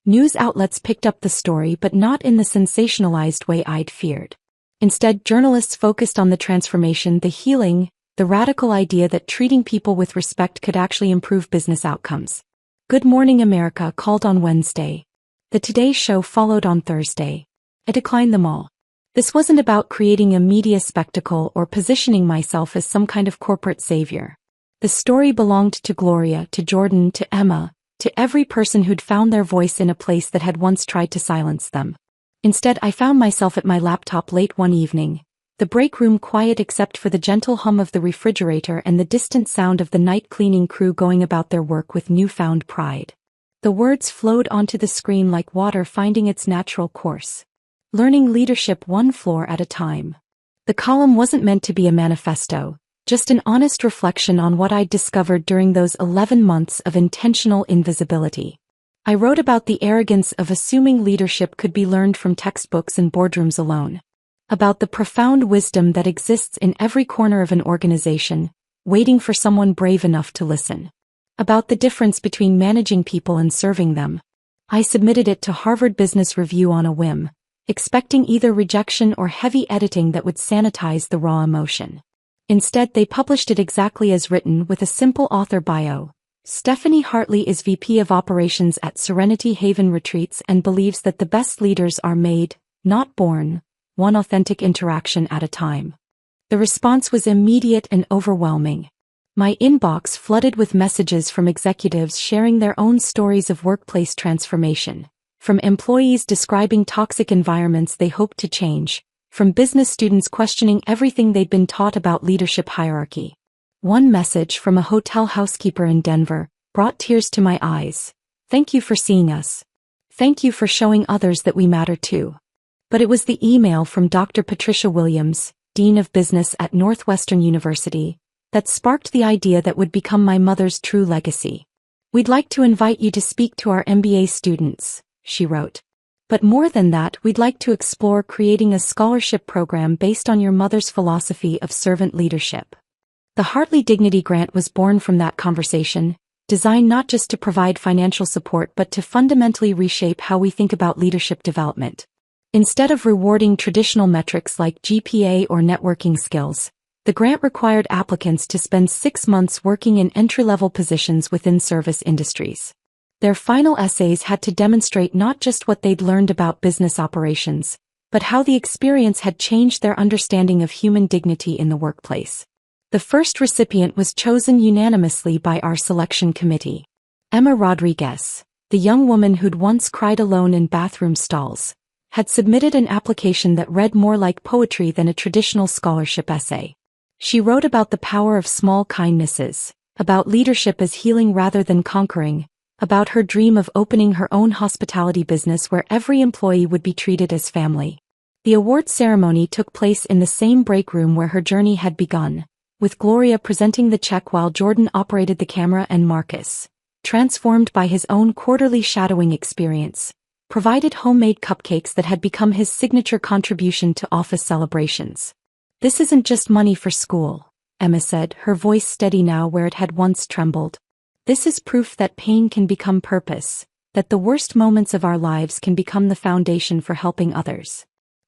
News outlets picked up the story, but not in the sensationalized way I'd feared. Instead, journalists focused on the transformation, the healing, the radical idea that treating people with respect could actually improve business outcomes. Good Morning America called on Wednesday. The Today Show followed on Thursday. I declined them all. This wasn't about creating a media spectacle or positioning myself as some kind of corporate savior. The story belonged to Gloria, to Jordan, to Emma, to every person who'd found their voice in a place that had once tried to silence them. Instead, I found myself at my laptop late one evening, the break room quiet except for the gentle hum of the refrigerator and the distant sound of the night cleaning crew going about their work with newfound pride. The words flowed onto the screen like water finding its natural course. Learning leadership one floor at a time. The column wasn't meant to be a manifesto, just an honest reflection on what I'd discovered during those 11 months of intentional invisibility. I wrote about the arrogance of assuming leadership could be learned from textbooks and boardrooms alone. About the profound wisdom that exists in every corner of an organization, waiting for someone brave enough to listen. About the difference between managing people and serving them. I submitted it to Harvard Business Review on a whim, expecting either rejection or heavy editing that would sanitize the raw emotion. Instead, they published it exactly as written with a simple author bio. Stephanie Hartley is VP of Operations at Serenity Haven Retreats and believes that the best leaders are made, not born, one authentic interaction at a time. The response was immediate and overwhelming. My inbox flooded with messages from executives sharing their own stories of workplace transformation, from employees describing toxic environments they hoped to change, from business students questioning everything they'd been taught about leadership hierarchy. One message from a hotel housekeeper in Denver brought tears to my eyes. "Thank you for seeing us. Thank you for showing others that we matter too." But it was the email from Dr. Patricia Williams, Dean of Business at Northwestern University, that sparked the idea that would become my mother's true legacy. "We'd like to invite you to speak to our MBA students," she wrote. "But more than that, we'd like to explore creating a scholarship program based on your mother's philosophy of servant leadership." The Hartley Dignity Grant was born from that conversation, designed not just to provide financial support but to fundamentally reshape how we think about leadership development. Instead of rewarding traditional metrics like GPA or networking skills, the grant required applicants to spend 6 months working in entry-level positions within service industries. Their final essays had to demonstrate not just what they'd learned about business operations, but how the experience had changed their understanding of human dignity in the workplace. The first recipient was chosen unanimously by our selection committee. Emma Rodriguez, the young woman who'd once cried alone in bathroom stalls, had submitted an application that read more like poetry than a traditional scholarship essay. She wrote about the power of small kindnesses, about leadership as healing rather than conquering, about her dream of opening her own hospitality business where every employee would be treated as family. The award ceremony took place in the same break room where her journey had begun, with Gloria presenting the check while Jordan operated the camera and Marcus, transformed by his own quarterly shadowing experience, provided homemade cupcakes that had become his signature contribution to office celebrations. "This isn't just money for school," Emma said, her voice steady now where it had once trembled. "This is proof that pain can become purpose, that the worst moments of our lives can become the foundation for helping others."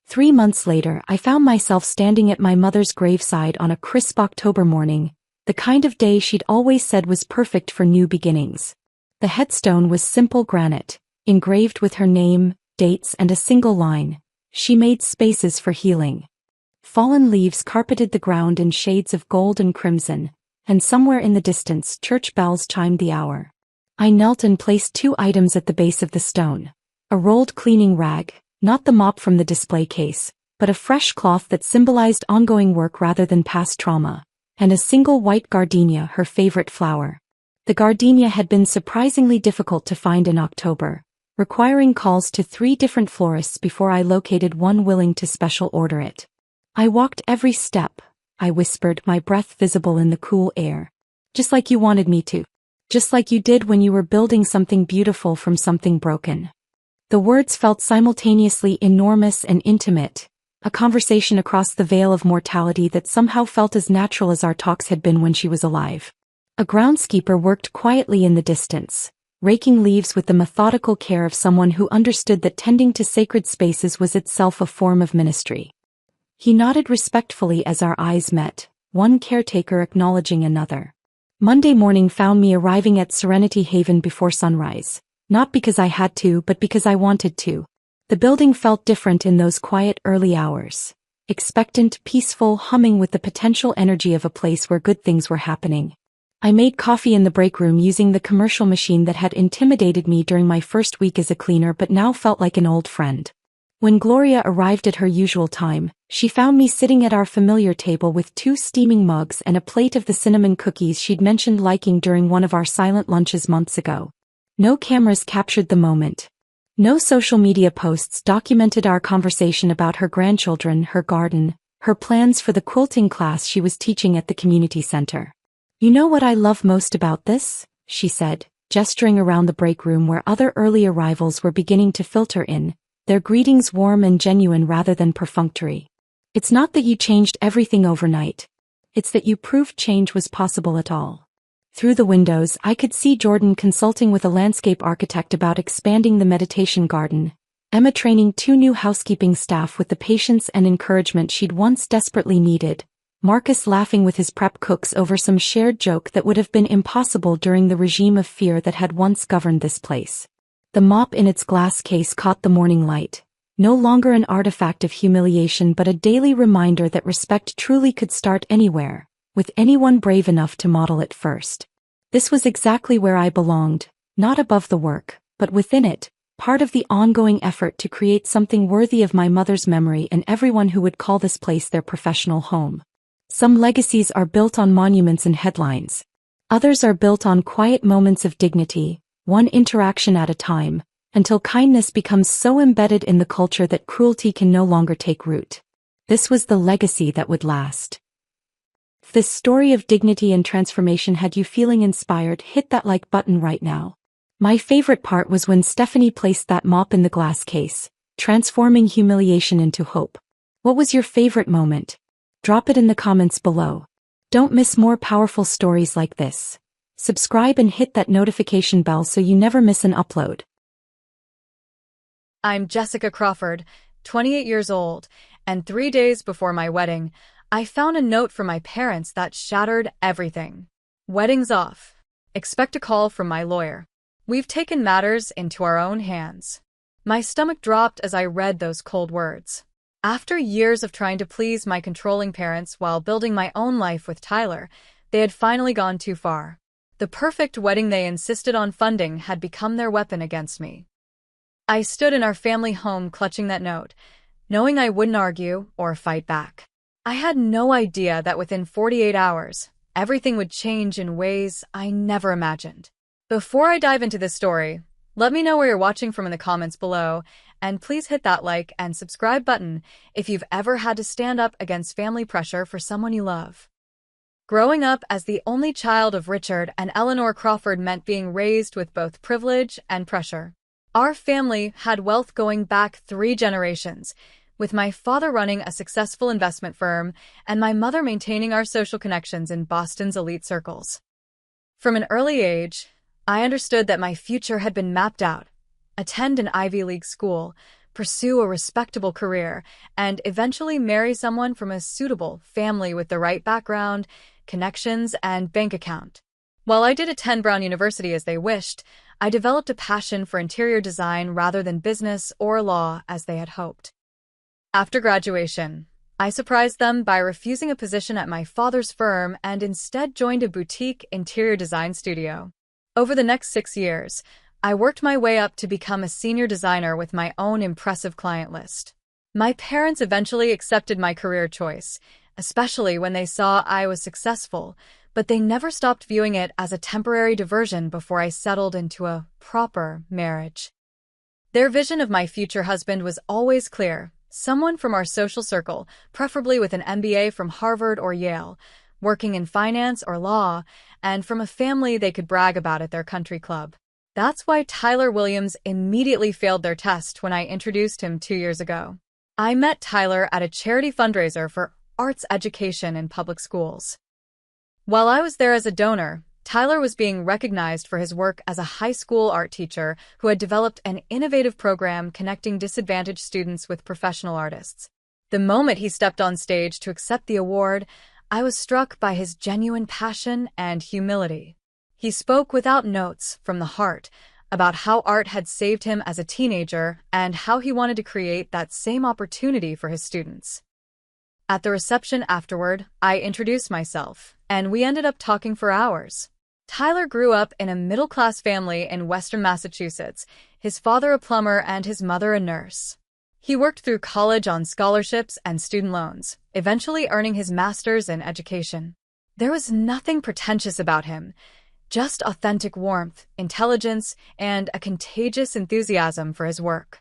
3 months later, I found myself standing at my mother's graveside on a crisp October morning, the kind of day she'd always said was perfect for new beginnings. The headstone was simple granite, engraved with her name, dates, and a single line: "She made spaces for healing." Fallen leaves carpeted the ground in shades of gold and crimson, and somewhere in the distance church bells chimed the hour. I knelt and placed 2 items at the base of the stone. A rolled cleaning rag, not the mop from the display case, but a fresh cloth that symbolized ongoing work rather than past trauma, and a single white gardenia, her favorite flower. The gardenia had been surprisingly difficult to find in October, requiring calls to 3 different florists before I located one willing to special order it. I walked every step, I whispered, my breath visible in the cool air. Just like you wanted me to. Just like you did when you were building something beautiful from something broken. The words felt simultaneously enormous and intimate, a conversation across the veil of mortality that somehow felt as natural as our talks had been when she was alive. A groundskeeper worked quietly in the distance, raking leaves with the methodical care of someone who understood that tending to sacred spaces was itself a form of ministry. He nodded respectfully as our eyes met, one caretaker acknowledging another. Monday morning found me arriving at Serenity Haven before sunrise, not because I had to but because I wanted to. The building felt different in those quiet early hours. Expectant, peaceful, humming with the potential energy of a place where good things were happening. I made coffee in the break room using the commercial machine that had intimidated me during my first week as a cleaner but now felt like an old friend. When Gloria arrived at her usual time, she found me sitting at our familiar table with 2 steaming mugs and a plate of the cinnamon cookies she'd mentioned liking during one of our silent lunches months ago. No cameras captured the moment. No social media posts documented our conversation about her grandchildren, her garden, her plans for the quilting class she was teaching at the community center. You know what I love most about this? She said, gesturing around the break room where other early arrivals were beginning to filter in, their greetings warm and genuine rather than perfunctory. It's not that you changed everything overnight. It's that you proved change was possible at all. Through the windows, I could see Jordan consulting with a landscape architect about expanding the meditation garden, Emma training 2 new housekeeping staff with the patience and encouragement she'd once desperately needed, Marcus laughing with his prep cooks over some shared joke that would have been impossible during the regime of fear that had once governed this place. The mop in its glass case caught the morning light, no longer an artifact of humiliation but a daily reminder that respect truly could start anywhere, with anyone brave enough to model it first. This was exactly where I belonged, not above the work, but within it, part of the ongoing effort to create something worthy of my mother's memory and everyone who would call this place their professional home. Some legacies are built on monuments and headlines. Others are built on quiet moments of dignity, one interaction at a time, until kindness becomes so embedded in the culture that cruelty can no longer take root. This was the legacy that would last. If this story of dignity and transformation had you feeling inspired, hit that like button right now. My favorite part was when Stephanie placed that mop in the glass case, transforming humiliation into hope. What was your favorite moment? Drop it in the comments below. Don't miss more powerful stories like this. Subscribe and hit that notification bell so you never miss an upload. I'm Jessica Crawford, 28 years old, and 3 days before my wedding, I found a note from my parents that shattered everything. Wedding's off. Expect a call from my lawyer. We've taken matters into our own hands. My stomach dropped as I read those cold words. After years of trying to please my controlling parents while building my own life with Tyler, they had finally gone too far. The perfect wedding they insisted on funding had become their weapon against me. I stood in our family home clutching that note, knowing I wouldn't argue or fight back. I had no idea that within 48 hours, everything would change in ways I never imagined. Before I dive into this story, let me know where you're watching from in the comments below, and please hit that like and subscribe button if you've ever had to stand up against family pressure for someone you love. Growing up as the only child of Richard and Eleanor Crawford meant being raised with both privilege and pressure. Our family had wealth going back 3 generations, with my father running a successful investment firm and my mother maintaining our social connections in Boston's elite circles. From an early age, I understood that my future had been mapped out: attend an Ivy League school, pursue a respectable career, and eventually marry someone from a suitable family with the right background, connections, and bank account. While I did attend Brown University as they wished, I developed a passion for interior design rather than business or law as they had hoped. After graduation, I surprised them by refusing a position at my father's firm and instead joined a boutique interior design studio. Over the next 6 years, I worked my way up to become a senior designer with my own impressive client list. My parents eventually accepted my career choice, especially when they saw I was successful, but they never stopped viewing it as a temporary diversion before I settled into a proper marriage. Their vision of my future husband was always clear: someone from our social circle, preferably with an MBA from Harvard or Yale, working in finance or law, and from a family they could brag about at their country club. That's why Tyler Williams immediately failed their test when I introduced him 2 years ago. I met Tyler at a charity fundraiser for arts education in public schools. While I was there as a donor, Tyler was being recognized for his work as a high school art teacher who had developed an innovative program connecting disadvantaged students with professional artists. The moment he stepped on stage to accept the award, I was struck by his genuine passion and humility. He spoke without notes, from the heart, about how art had saved him as a teenager and how he wanted to create that same opportunity for his students. At the reception afterward, I introduced myself, and we ended up talking for hours. Tyler grew up in a middle-class family in Western Massachusetts, his father a plumber and his mother a nurse. He worked through college on scholarships and student loans, eventually earning his master's in education. There was nothing pretentious about him, just authentic warmth, intelligence, and a contagious enthusiasm for his work.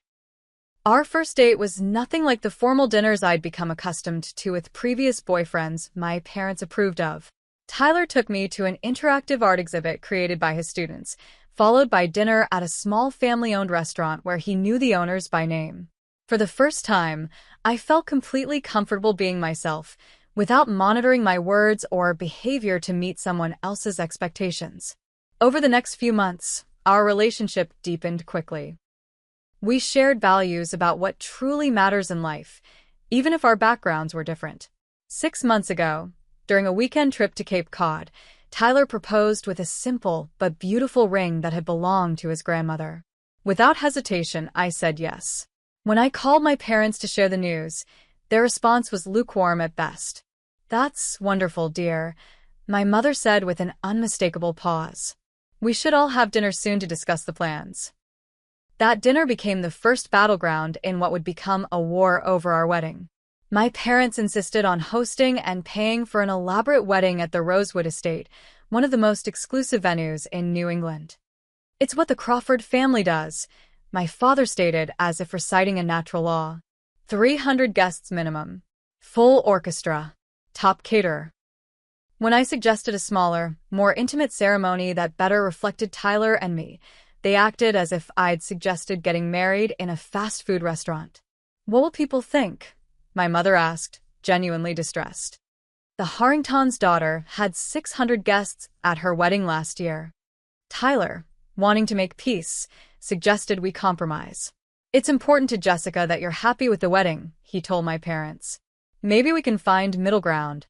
Our first date was nothing like the formal dinners I'd become accustomed to with previous boyfriends my parents approved of. Tyler took me to an interactive art exhibit created by his students, followed by dinner at a small family-owned restaurant where he knew the owners by name. For the first time, I felt completely comfortable being myself, without monitoring my words or behavior to meet someone else's expectations. Over the next few months, our relationship deepened quickly. We shared values about what truly matters in life, even if our backgrounds were different. 6 months ago, during a weekend trip to Cape Cod, Tyler proposed with a simple but beautiful ring that had belonged to his grandmother. Without hesitation, I said yes. When I called my parents to share the news, their response was lukewarm at best. "That's wonderful, dear," my mother said with an unmistakable pause. "We should all have dinner soon to discuss the plans." That dinner became the first battleground in what would become a war over our wedding. My parents insisted on hosting and paying for an elaborate wedding at the Rosewood Estate, one of the most exclusive venues in New England. "It's what the Crawford family does," my father stated as if reciting a natural law. 300 guests minimum. Full orchestra. Top caterer. When I suggested a smaller, more intimate ceremony that better reflected Tyler and me, they acted as if I'd suggested getting married in a fast food restaurant. "What will people think?" my mother asked, genuinely distressed. The Harrington's daughter had 600 guests at her wedding last year. Tyler, wanting to make peace, suggested we compromise. "It's important to Jessica that you're happy with the wedding," he told my parents. "Maybe we can find middle ground."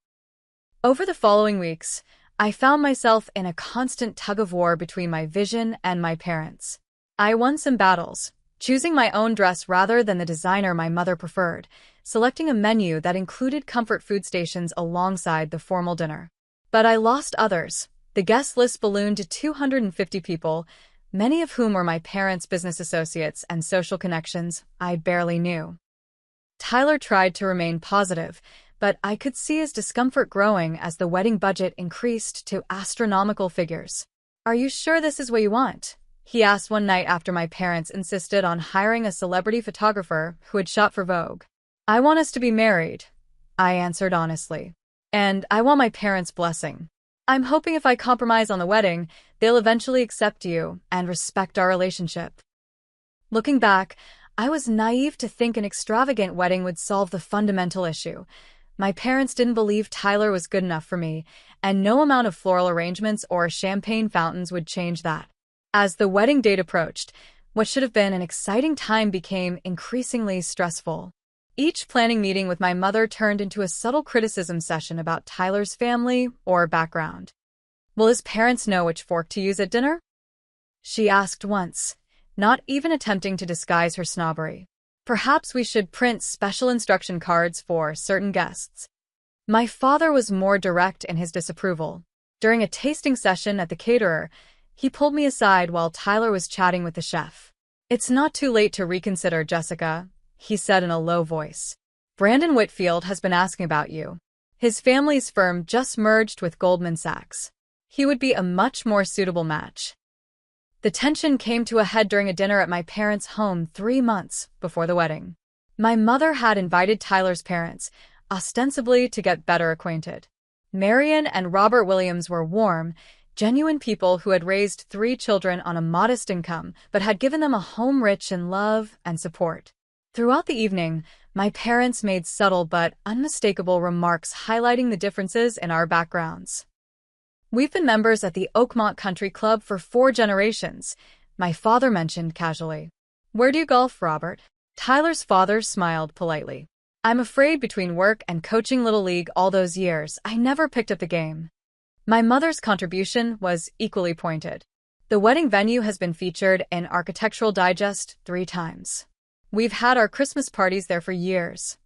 Over the following weeks, I found myself in a constant tug-of-war between my vision and my parents. I won some battles, choosing my own dress rather than the designer my mother preferred, selecting a menu that included comfort food stations alongside the formal dinner. But I lost others. The guest list ballooned to 250 people, many of whom were my parents' business associates and social connections I barely knew. Tyler tried to remain positive, but I could see his discomfort growing as the wedding budget increased to astronomical figures. "Are you sure this is what you want?" he asked one night after my parents insisted on hiring a celebrity photographer who had shot for Vogue. "I want us to be married," I answered honestly. "And I want my parents' blessing. I'm hoping if I compromise on the wedding, they'll eventually accept you and respect our relationship." Looking back, I was naive to think an extravagant wedding would solve the fundamental issue. My parents didn't believe Tyler was good enough for me, and no amount of floral arrangements or champagne fountains would change that. As the wedding date approached, what should have been an exciting time became increasingly stressful. Each planning meeting with my mother turned into a subtle criticism session about Tyler's family or background. "Will his parents know which fork to use at dinner?" she asked once, not even attempting to disguise her snobbery. Perhaps we should print special instruction cards for certain guests. My father was more direct in his disapproval. During a tasting session at the caterer, he pulled me aside while Tyler was chatting with the chef. "It's not too late to reconsider, Jessica," he said in a low voice. "Brandon Whitfield has been asking about you. His family's firm just merged with Goldman Sachs. He would be a much more suitable match." The tension came to a head during a dinner at my parents' home 3 months before the wedding. My mother had invited Tyler's parents, ostensibly to get better acquainted. Marion and Robert Williams were warm, genuine people who had raised 3 children on a modest income but had given them a home rich in love and support. Throughout the evening, my parents made subtle but unmistakable remarks highlighting the differences in our backgrounds. "We've been members at the Oakmont Country Club for 4 generations," my father mentioned casually. "Where do you golf, Robert?" Tyler's father smiled politely. "I'm afraid between work and coaching Little League all those years, I never picked up the game." My mother's contribution was equally pointed. "The wedding venue has been featured in Architectural Digest 3 times. We've had our Christmas parties there for years.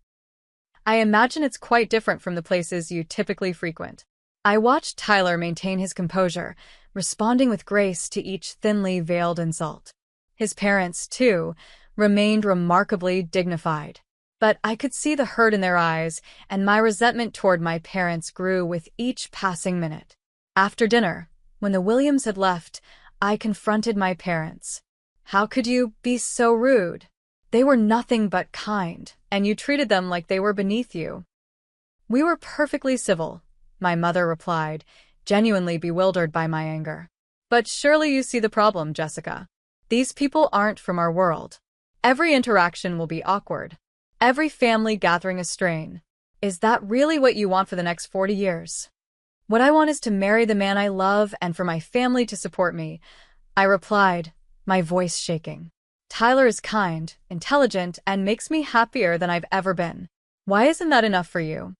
I imagine it's quite different from the places you typically frequent." I watched Tyler maintain his composure, responding with grace to each thinly veiled insult. His parents, too, remained remarkably dignified. But I could see the hurt in their eyes, and my resentment toward my parents grew with each passing minute. After dinner, when the Williams had left, I confronted my parents. "How could you be so rude? They were nothing but kind, and you treated them like they were beneath you." "We were perfectly civil," my mother replied, genuinely bewildered by my anger. "But surely you see the problem, Jessica. These people aren't from our world. Every interaction will be awkward. Every family gathering a strain. Is that really what you want for the next 40 years? What I want is to marry the man I love and for my family to support me," I replied, my voice shaking. "Tyler is kind, intelligent, and makes me happier than I've ever been. Why isn't that enough for you?"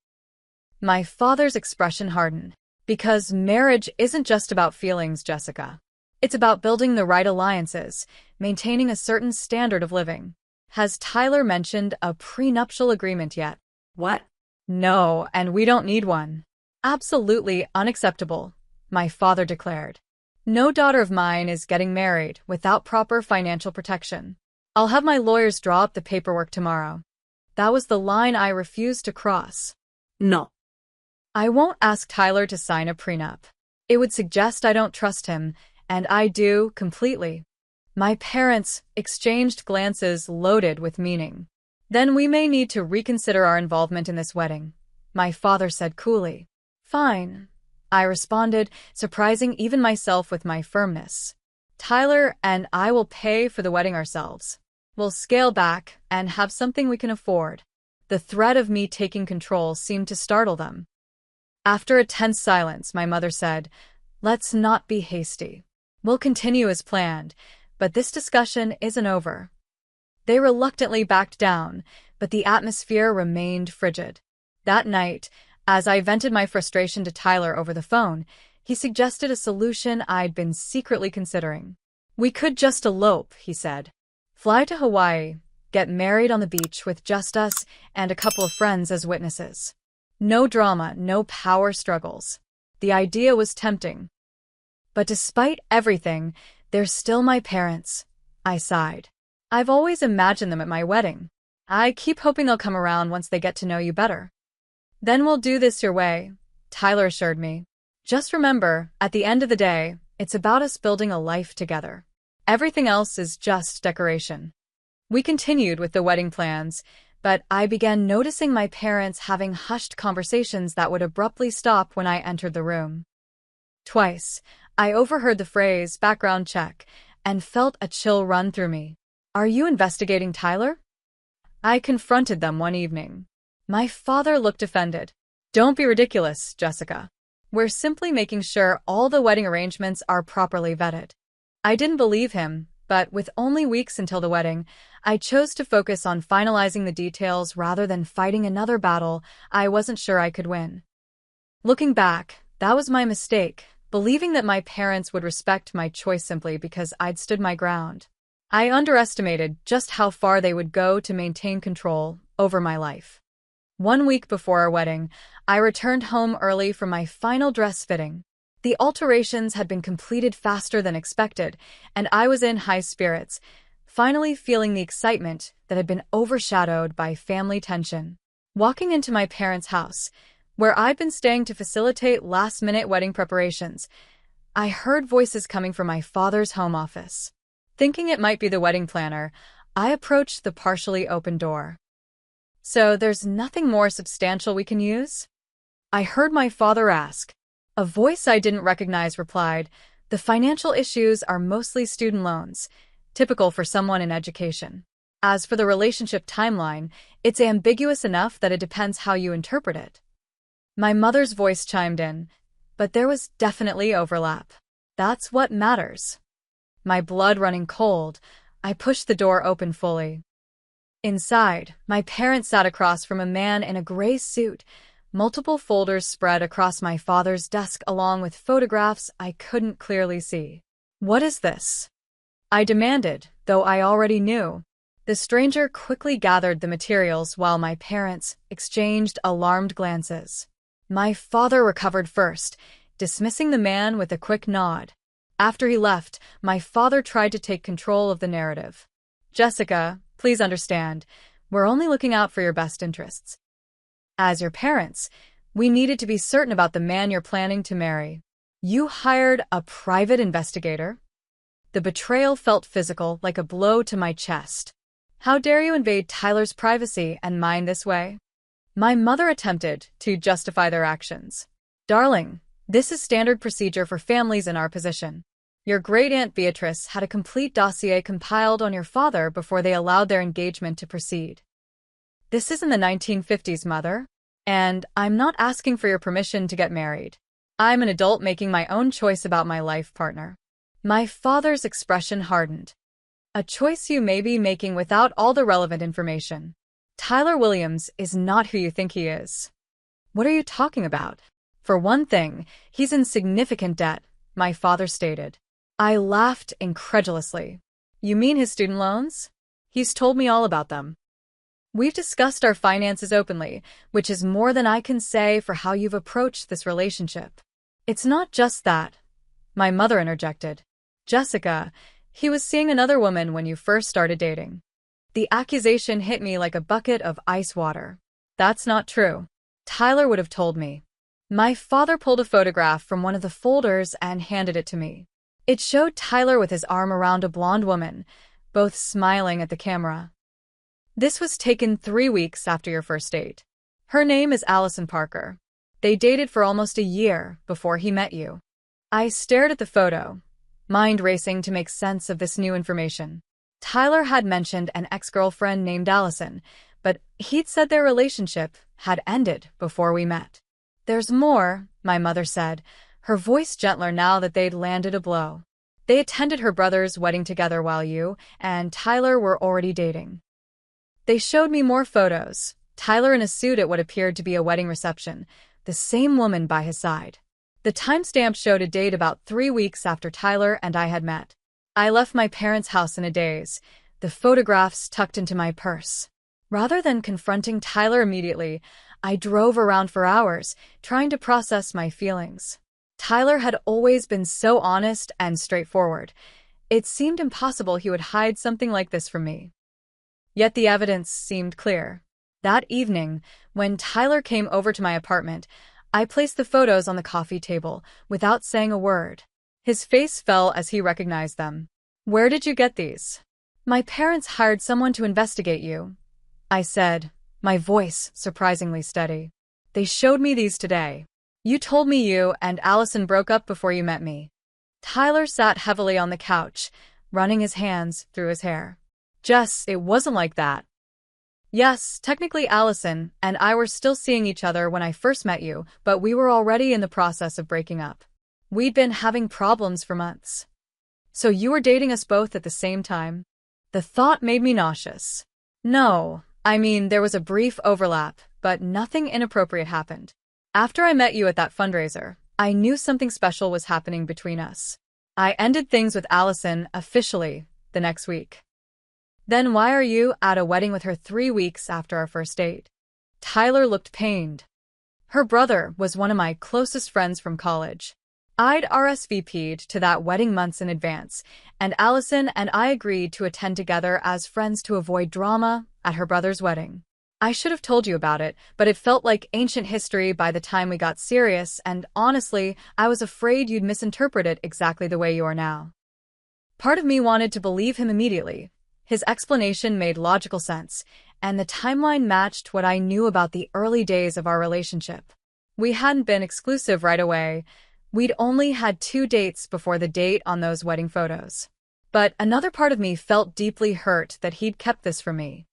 My father's expression hardened. "Because marriage isn't just about feelings, Jessica. It's about building the right alliances, maintaining a certain standard of living. Has Tyler mentioned a prenuptial agreement yet?" What? "No, and we don't need one." "Absolutely unacceptable," my father declared. "No daughter of mine is getting married without proper financial protection. I'll have my lawyers draw up the paperwork tomorrow." That was the line I refused to cross. No. I won't ask Tyler to sign a prenup. It would suggest I don't trust him, and I do completely. My parents exchanged glances loaded with meaning. "Then we may need to reconsider our involvement in this wedding," my father said coolly. "Fine," I responded, surprising even myself with my firmness. "Tyler and I will pay for the wedding ourselves. We'll scale back and have something we can afford." The threat of me taking control seemed to startle them. After a tense silence, my mother said, "Let's not be hasty. We'll continue as planned, but this discussion isn't over." They reluctantly backed down, but the atmosphere remained frigid. That night, as I vented my frustration to Tyler over the phone, he suggested a solution I'd been secretly considering. "We could just elope," he said. "Fly to Hawaii, get married on the beach with just us and a couple of friends as witnesses. No drama, no power struggles." The idea was tempting. But despite everything, they're still my parents, I sighed. "I've always imagined them at my wedding. I keep hoping they'll come around once they get to know you better." "Then we'll do this your way," Tyler assured me. "Just remember, at the end of the day, it's about us building a life together. Everything else is just decoration." We continued with the wedding plans, but I began noticing my parents having hushed conversations that would abruptly stop when I entered the room. Twice, I overheard the phrase "background check" and felt a chill run through me. "Are you investigating Tyler?" I confronted them one evening. My father looked offended. "Don't be ridiculous, Jessica. We're simply making sure all the wedding arrangements are properly vetted." I didn't believe him, but with only weeks until the wedding, I chose to focus on finalizing the details rather than fighting another battle I wasn't sure I could win. Looking back, that was my mistake, believing that my parents would respect my choice simply because I'd stood my ground. I underestimated just how far they would go to maintain control over my life. 1 week before our wedding, I returned home early for my final dress fitting. The alterations had been completed faster than expected, and I was in high spirits, finally feeling the excitement that had been overshadowed by family tension. Walking into my parents' house, where I'd been staying to facilitate last-minute wedding preparations, I heard voices coming from my father's home office. Thinking it might be the wedding planner, I approached the partially open door. "So there's nothing more substantial we can use?" I heard my father ask. A voice I didn't recognize replied, "The financial issues are mostly student loans, typical for someone in education. As for the relationship timeline, it's ambiguous enough that it depends how you interpret it." My mother's voice chimed in, but there was definitely overlap. That's what matters. My blood running cold, I pushed the door open fully. Inside, my parents sat across from a man in a gray suit, multiple folders spread across my father's desk along with photographs I couldn't clearly see. "What is this?" I demanded, though I already knew. The stranger quickly gathered the materials while my parents exchanged alarmed glances. My father recovered first, dismissing the man with a quick nod. After he left, my father tried to take control of the narrative. "Jessica, please understand, we're only looking out for your best interests. As your parents, we needed to be certain about the man you're planning to marry. You hired a private investigator?" The betrayal felt physical, like a blow to my chest. "How dare you invade Tyler's privacy and mine this way?" My mother attempted to justify their actions. "Darling, this is standard procedure for families in our position. Your great-aunt Beatrice had a complete dossier compiled on your father before they allowed their engagement to proceed. This isn't the 1950s, Mother, and I'm not asking for your permission to get married. I'm an adult making my own choice about my life partner." My father's expression hardened. "A choice you may be making without all the relevant information. Tyler Williams is not who you think he is." "What are you talking about?" "For one thing, he's in significant debt," my father stated. I laughed incredulously. "You mean his student loans?" "He's told me all about them. We've discussed our finances openly, which is more than I can say for how you've approached this relationship." "It's not just that," my mother interjected. "Jessica, he was seeing another woman when you first started dating." The accusation hit me like a bucket of ice water. "That's not true. Tyler would have told me." My father pulled a photograph from one of the folders and handed it to me. It showed Tyler with his arm around a blonde woman, both smiling at the camera. "This was taken 3 weeks after your first date. Her name is Allison Parker. They dated for almost a year before he met you." I stared at the photo, mind racing to make sense of this new information. Tyler had mentioned an ex-girlfriend named Allison, but he'd said their relationship had ended before we met. "There's more," my mother said, her voice gentler now that they'd landed a blow. "They attended her brother's wedding together while you and Tyler were already dating." They showed me more photos, Tyler in a suit at what appeared to be a wedding reception, the same woman by his side. The timestamp showed a date about 3 weeks after Tyler and I had met. I left my parents' house in a daze, the photographs tucked into my purse. Rather than confronting Tyler immediately, I drove around for hours, trying to process my feelings. Tyler had always been so honest and straightforward. It seemed impossible he would hide something like this from me. Yet the evidence seemed clear. That evening, when Tyler came over to my apartment, I placed the photos on the coffee table without saying a word. His face fell as he recognized them. "Where did you get these?" "My parents hired someone to investigate you," I said, my voice surprisingly steady. "They showed me these today. You told me you and Allison broke up before you met me." Tyler sat heavily on the couch, running his hands through his hair. "Jess, it wasn't like that." "Yes, technically Allison and I were still seeing each other when I first met you, but we were already in the process of breaking up. We'd been having problems for months." "So you were dating us both at the same time?" The thought made me nauseous. "No, I mean there was a brief overlap, but nothing inappropriate happened. After I met you at that fundraiser, I knew something special was happening between us. I ended things with Allison officially, the next week. Then why are you at a wedding with her 3 weeks after our first date? Tyler looked pained. Her brother was one of my closest friends from college. I'd RSVP'd to that wedding months in advance, and Allison and I agreed to attend together as friends to avoid drama at her brother's wedding. I should have told you about it, but it felt like ancient history by the time we got serious, and honestly, I was afraid you'd misinterpret it exactly the way you are now. Part of me wanted to believe him immediately. His explanation made logical sense, and the timeline matched what I knew about the early days of our relationship. We hadn't been exclusive right away. We'd only had 2 dates before the date on those wedding photos. But another part of me felt deeply hurt that he'd kept this from me.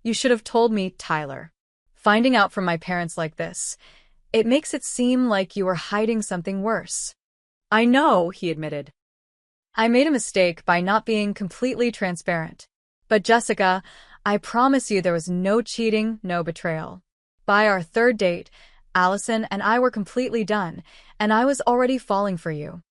You should have told me, Tyler. Finding out from my parents like this, it makes it seem like you were hiding something worse. I know, he admitted. I made a mistake by not being completely transparent. But Jessica, I promise you there was no cheating, no betrayal. By our 3rd date, Allison and I were completely done, and I was already falling for you.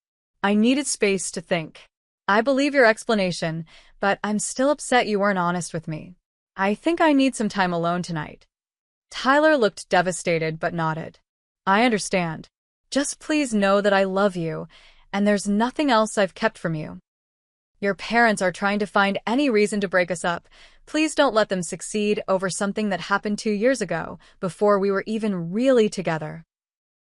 I needed space to think. I believe your explanation, but I'm still upset you weren't honest with me. I think I need some time alone tonight. Tyler looked devastated but nodded. I understand. Just please know that I love you, and there's nothing else I've kept from you. Your parents are trying to find any reason to break us up. Please don't let them succeed over something that happened 2 years ago, before we were even really together.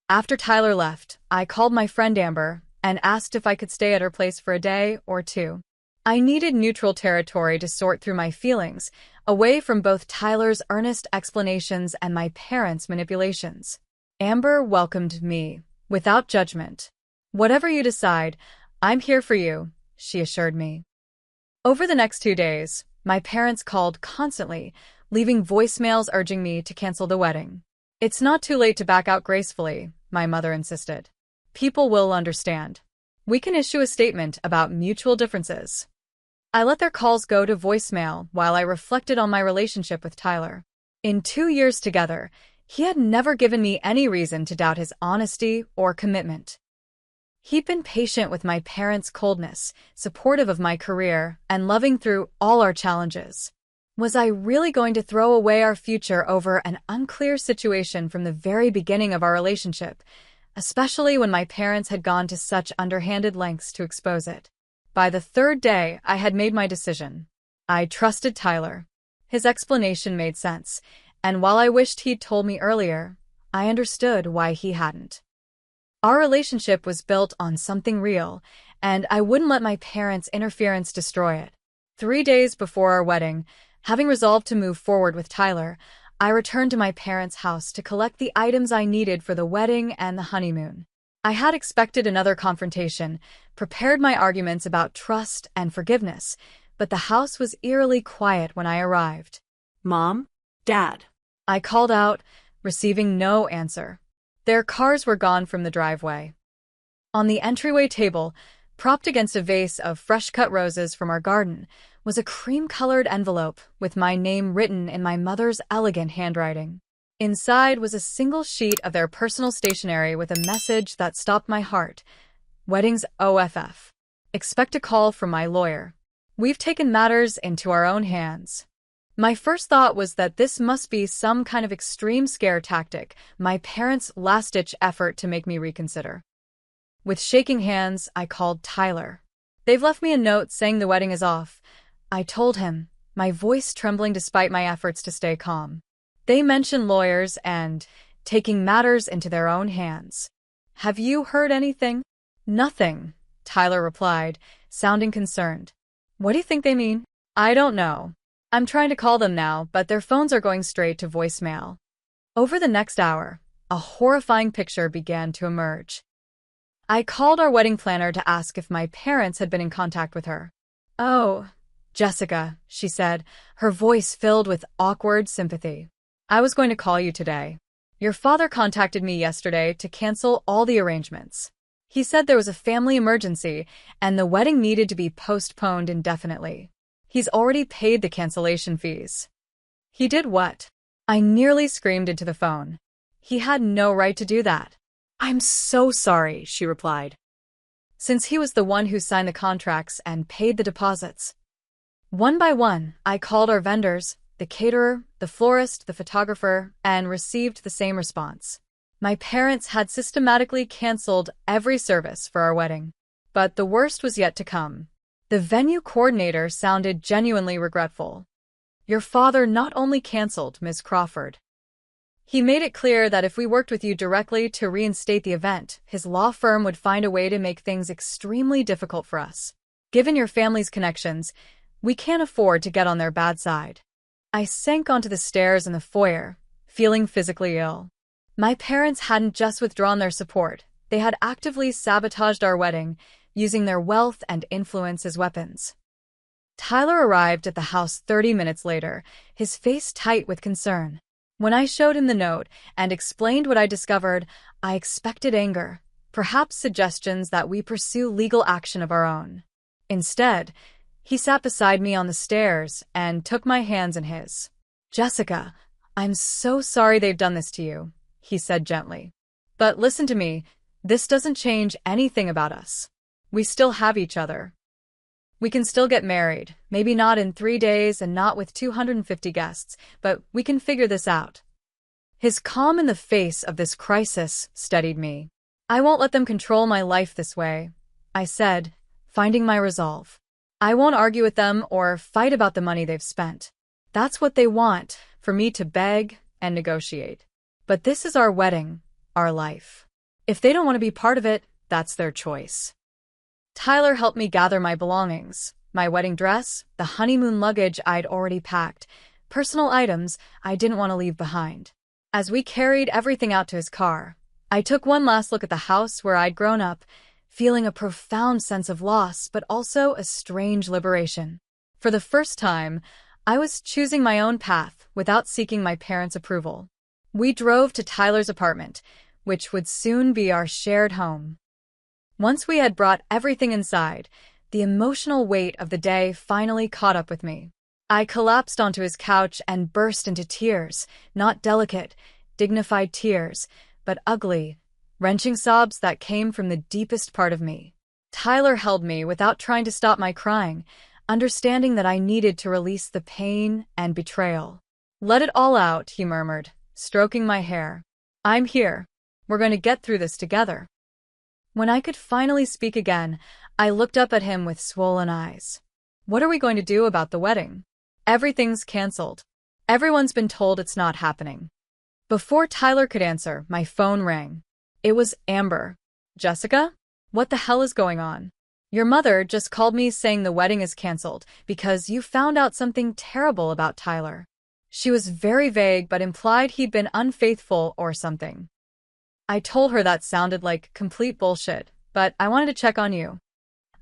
After Tyler left, I called my friend Amber and asked if I could stay at her place for a day or 2. I needed neutral territory to sort through my feelings, away from both Tyler's earnest explanations and my parents' manipulations. Amber welcomed me, without judgment. Whatever you decide, I'm here for you, she assured me. Over the next 2 days, my parents called constantly, leaving voicemails urging me to cancel the wedding. It's not too late to back out gracefully, my mother insisted. People will understand. We can issue a statement about mutual differences. I let their calls go to voicemail while I reflected on my relationship with Tyler. In 2 years together, he had never given me any reason to doubt his honesty or commitment. He'd been patient with my parents' coldness, supportive of my career, and loving through all our challenges. Was I really going to throw away our future over an unclear situation from the very beginning of our relationship, especially when my parents had gone to such underhanded lengths to expose it? By the 3rd day, I had made my decision. I trusted Tyler. His explanation made sense, and while I wished he'd told me earlier, I understood why he hadn't. Our relationship was built on something real, and I wouldn't let my parents' interference destroy it. 3 days before our wedding, having resolved to move forward with Tyler, I returned to my parents' house to collect the items I needed for the wedding and the honeymoon. I had expected another confrontation, prepared my arguments about trust and forgiveness, but the house was eerily quiet when I arrived. Mom? Dad? I called out, receiving no answer. Their cars were gone from the driveway. On the entryway table, propped against a vase of fresh-cut roses from our garden, was a cream-colored envelope with my name written in my mother's elegant handwriting. Inside was a single sheet of their personal stationery with a message that stopped my heart. Weddings OFF. Expect a call from my lawyer. We've taken matters into our own hands. My first thought was that this must be some kind of extreme scare tactic, my parents' last-ditch effort to make me reconsider. With shaking hands, I called Tyler. They've left me a note saying the wedding is off. I told him, my voice trembling despite my efforts to stay calm. They mentioned lawyers and taking matters into their own hands. Have you heard anything? Nothing, Tyler replied, sounding concerned. What do you think they mean? I don't know. I'm trying to call them now, but their phones are going straight to voicemail. Over the next hour, a horrifying picture began to emerge. I called our wedding planner to ask if my parents had been in contact with her. Oh, Jessica, she said, her voice filled with awkward sympathy. I was going to call you today. Your father contacted me yesterday to cancel all the arrangements. He said there was a family emergency and the wedding needed to be postponed indefinitely. He's already paid the cancellation fees. He did what? I nearly screamed into the phone. He had no right to do that. I'm so sorry, she replied. Since he was the one who signed the contracts and paid the deposits, One by one, I called our vendors, the caterer, the florist, the photographer, and received the same response. My parents had systematically canceled every service for our wedding. But the worst was yet to come. The venue coordinator sounded genuinely regretful. "Your father not only canceled, Ms. Crawford. He made it clear that if we worked with you directly to reinstate the event, his law firm would find a way to make things extremely difficult for us. Given your family's connections, we can't afford to get on their bad side." I sank onto the stairs in the foyer, feeling physically ill. My parents hadn't just withdrawn their support, they had actively sabotaged our wedding, using their wealth and influence as weapons. Tyler arrived at the house 30 minutes later, his face tight with concern. When I showed him the note and explained what I discovered, I expected anger, perhaps suggestions that we pursue legal action of our own. Instead, he sat beside me on the stairs and took my hands in his. "Jessica, I'm so sorry they've done this to you," he said gently. "But listen to me, this doesn't change anything about us. We still have each other. We can still get married, maybe not in 3 days and not with 250 guests, but we can figure this out." His calm in the face of this crisis steadied me. "I won't let them control my life this way," I said, finding my resolve. "I won't argue with them or fight about the money they've spent. That's what they want, for me to beg and negotiate. But this is our wedding, our life. If they don't want to be part of it, that's their choice." Tyler helped me gather my belongings, my wedding dress, the honeymoon luggage I'd already packed, personal items I didn't want to leave behind. As we carried everything out to his car, I took one last look at the house where I'd grown up, feeling a profound sense of loss but also a strange liberation. For the first time, I was choosing my own path without seeking my parents' approval. We drove to Tyler's apartment, which would soon be our shared home. Once we had brought everything inside, the emotional weight of the day finally caught up with me. I collapsed onto his couch and burst into tears, not delicate, dignified tears, but ugly, wrenching sobs that came from the deepest part of me. Tyler held me without trying to stop my crying, understanding that I needed to release the pain and betrayal. "Let it all out," he murmured, stroking my hair. "I'm here. We're going to get through this together." When I could finally speak again, I looked up at him with swollen eyes. "What are we going to do about the wedding?" "Everything's canceled. Everyone's been told it's not happening." Before Tyler could answer, my phone rang. It was Amber. "Jessica? What the hell is going on? Your mother just called me saying the wedding is canceled because you found out something terrible about Tyler." She was very vague but implied he'd been unfaithful or something. I told her that sounded like complete bullshit, but I wanted to check on you.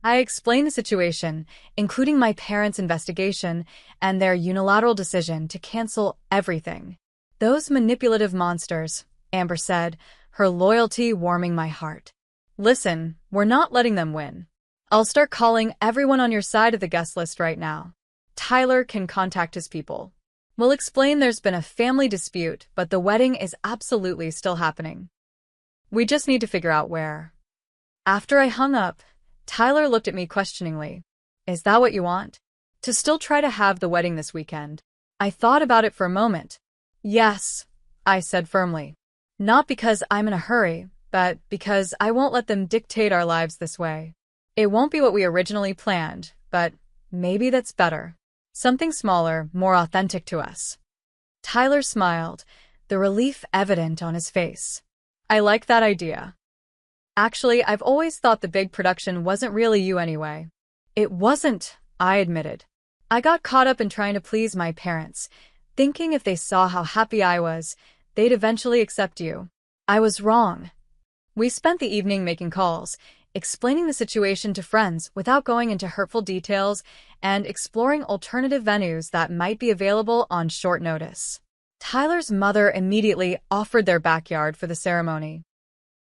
I explained the situation, including my parents' investigation and their unilateral decision to cancel everything. "Those manipulative monsters," Amber said, her loyalty warming my heart. "Listen, we're not letting them win. I'll start calling everyone on your side of the guest list right now. Tyler can contact his people. We'll explain there's been a family dispute, but the wedding is absolutely still happening. We just need to figure out where." After I hung up, Tyler looked at me questioningly. "Is that what you want? To still try to have the wedding this weekend?" I thought about it for a moment. "Yes," I said firmly. "Not because I'm in a hurry, but because I won't let them dictate our lives this way. It won't be what we originally planned, but maybe that's better. Something smaller, more authentic to us." Tyler smiled, the relief evident on his face. "I like that idea. Actually, I've always thought the big production wasn't really you anyway." "It wasn't," I admitted. "I got caught up in trying to please my parents, thinking if they saw how happy I was, they'd eventually accept you. I was wrong." We spent the evening making calls, explaining the situation to friends without going into hurtful details, and exploring alternative venues that might be available on short notice. Tyler's mother immediately offered their backyard for the ceremony.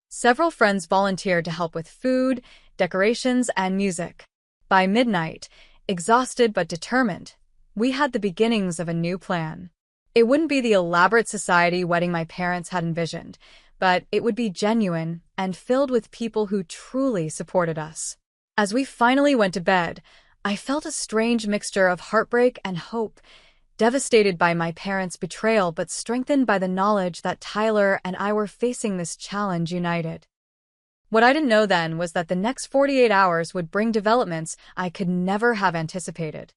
Several friends volunteered to help with food, decorations, and music. By midnight, exhausted but determined, we had the beginnings of a new plan. It wouldn't be the elaborate society wedding my parents had envisioned, but it would be genuine and filled with people who truly supported us. As we finally went to bed, I felt a strange mixture of heartbreak and hope, devastated by my parents' betrayal but strengthened by the knowledge that Tyler and I were facing this challenge united. What I didn't know then was that the next 48 hours would bring developments I could never have anticipated.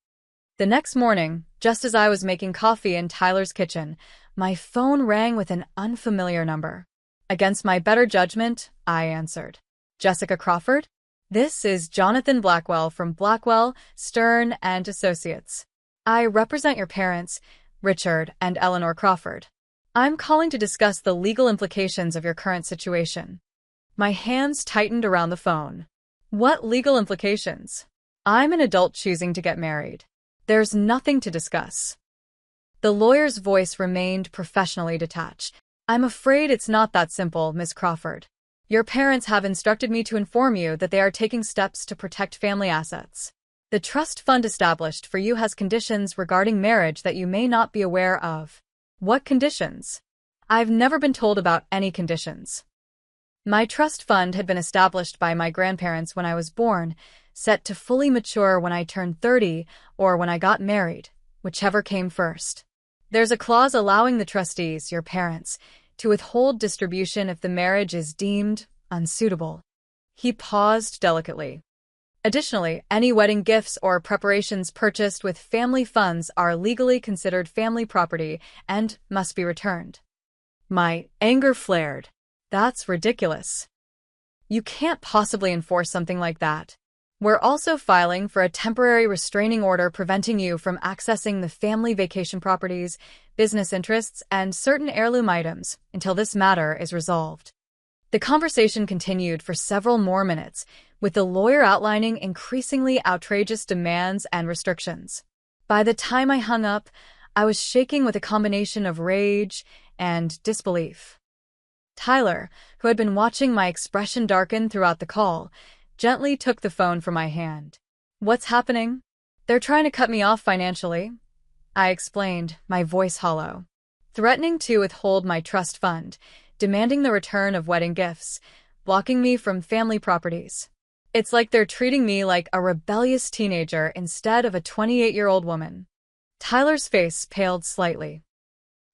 The next morning, just as I was making coffee in Tyler's kitchen, my phone rang with an unfamiliar number. Against my better judgment, I answered. Jessica Crawford? This is Jonathan Blackwell from Blackwell, Stern and Associates. I represent your parents, Richard and Eleanor Crawford. I'm calling to discuss the legal implications of your current situation. My hands tightened around the phone. What legal implications? I'm an adult choosing to get married. There's nothing to discuss. The lawyer's voice remained professionally detached. I'm afraid it's not that simple, Miss Crawford. Your parents have instructed me to inform you that they are taking steps to protect family assets. The trust fund established for you has conditions regarding marriage that you may not be aware of. What conditions? I've never been told about any conditions. My trust fund had been established by my grandparents when I was born, set to fully mature when I turned 30 or when I got married, whichever came first. There's a clause allowing the trustees, your parents, to withhold distribution if the marriage is deemed unsuitable. He paused delicately. Additionally, any wedding gifts or preparations purchased with family funds are legally considered family property and must be returned. My anger flared. That's ridiculous. You can't possibly enforce something like that. We're also filing for a temporary restraining order preventing you from accessing the family vacation properties, business interests, and certain heirloom items until this matter is resolved. The conversation continued for several more minutes, with the lawyer outlining increasingly outrageous demands and restrictions. By the time I hung up, I was shaking with a combination of rage and disbelief. Tyler, who had been watching my expression darken throughout the call, gently took the phone from my hand. What's happening? They're trying to cut me off financially, I explained, my voice hollow. Threatening to withhold my trust fund, demanding the return of wedding gifts, blocking me from family properties. It's like they're treating me like a rebellious teenager instead of a 28-year-old woman. Tyler's face paled slightly.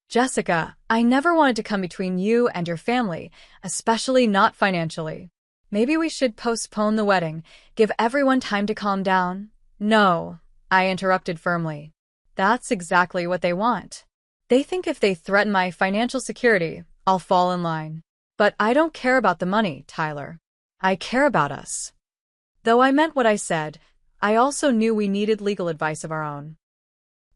Jessica, I never wanted to come between you and your family, especially not financially. Maybe we should postpone the wedding, give everyone time to calm down. No, I interrupted firmly. That's exactly what they want. They think if they threaten my financial security, I'll fall in line. But I don't care about the money, Tyler. I care about us. Though I meant what I said, I also knew we needed legal advice of our own.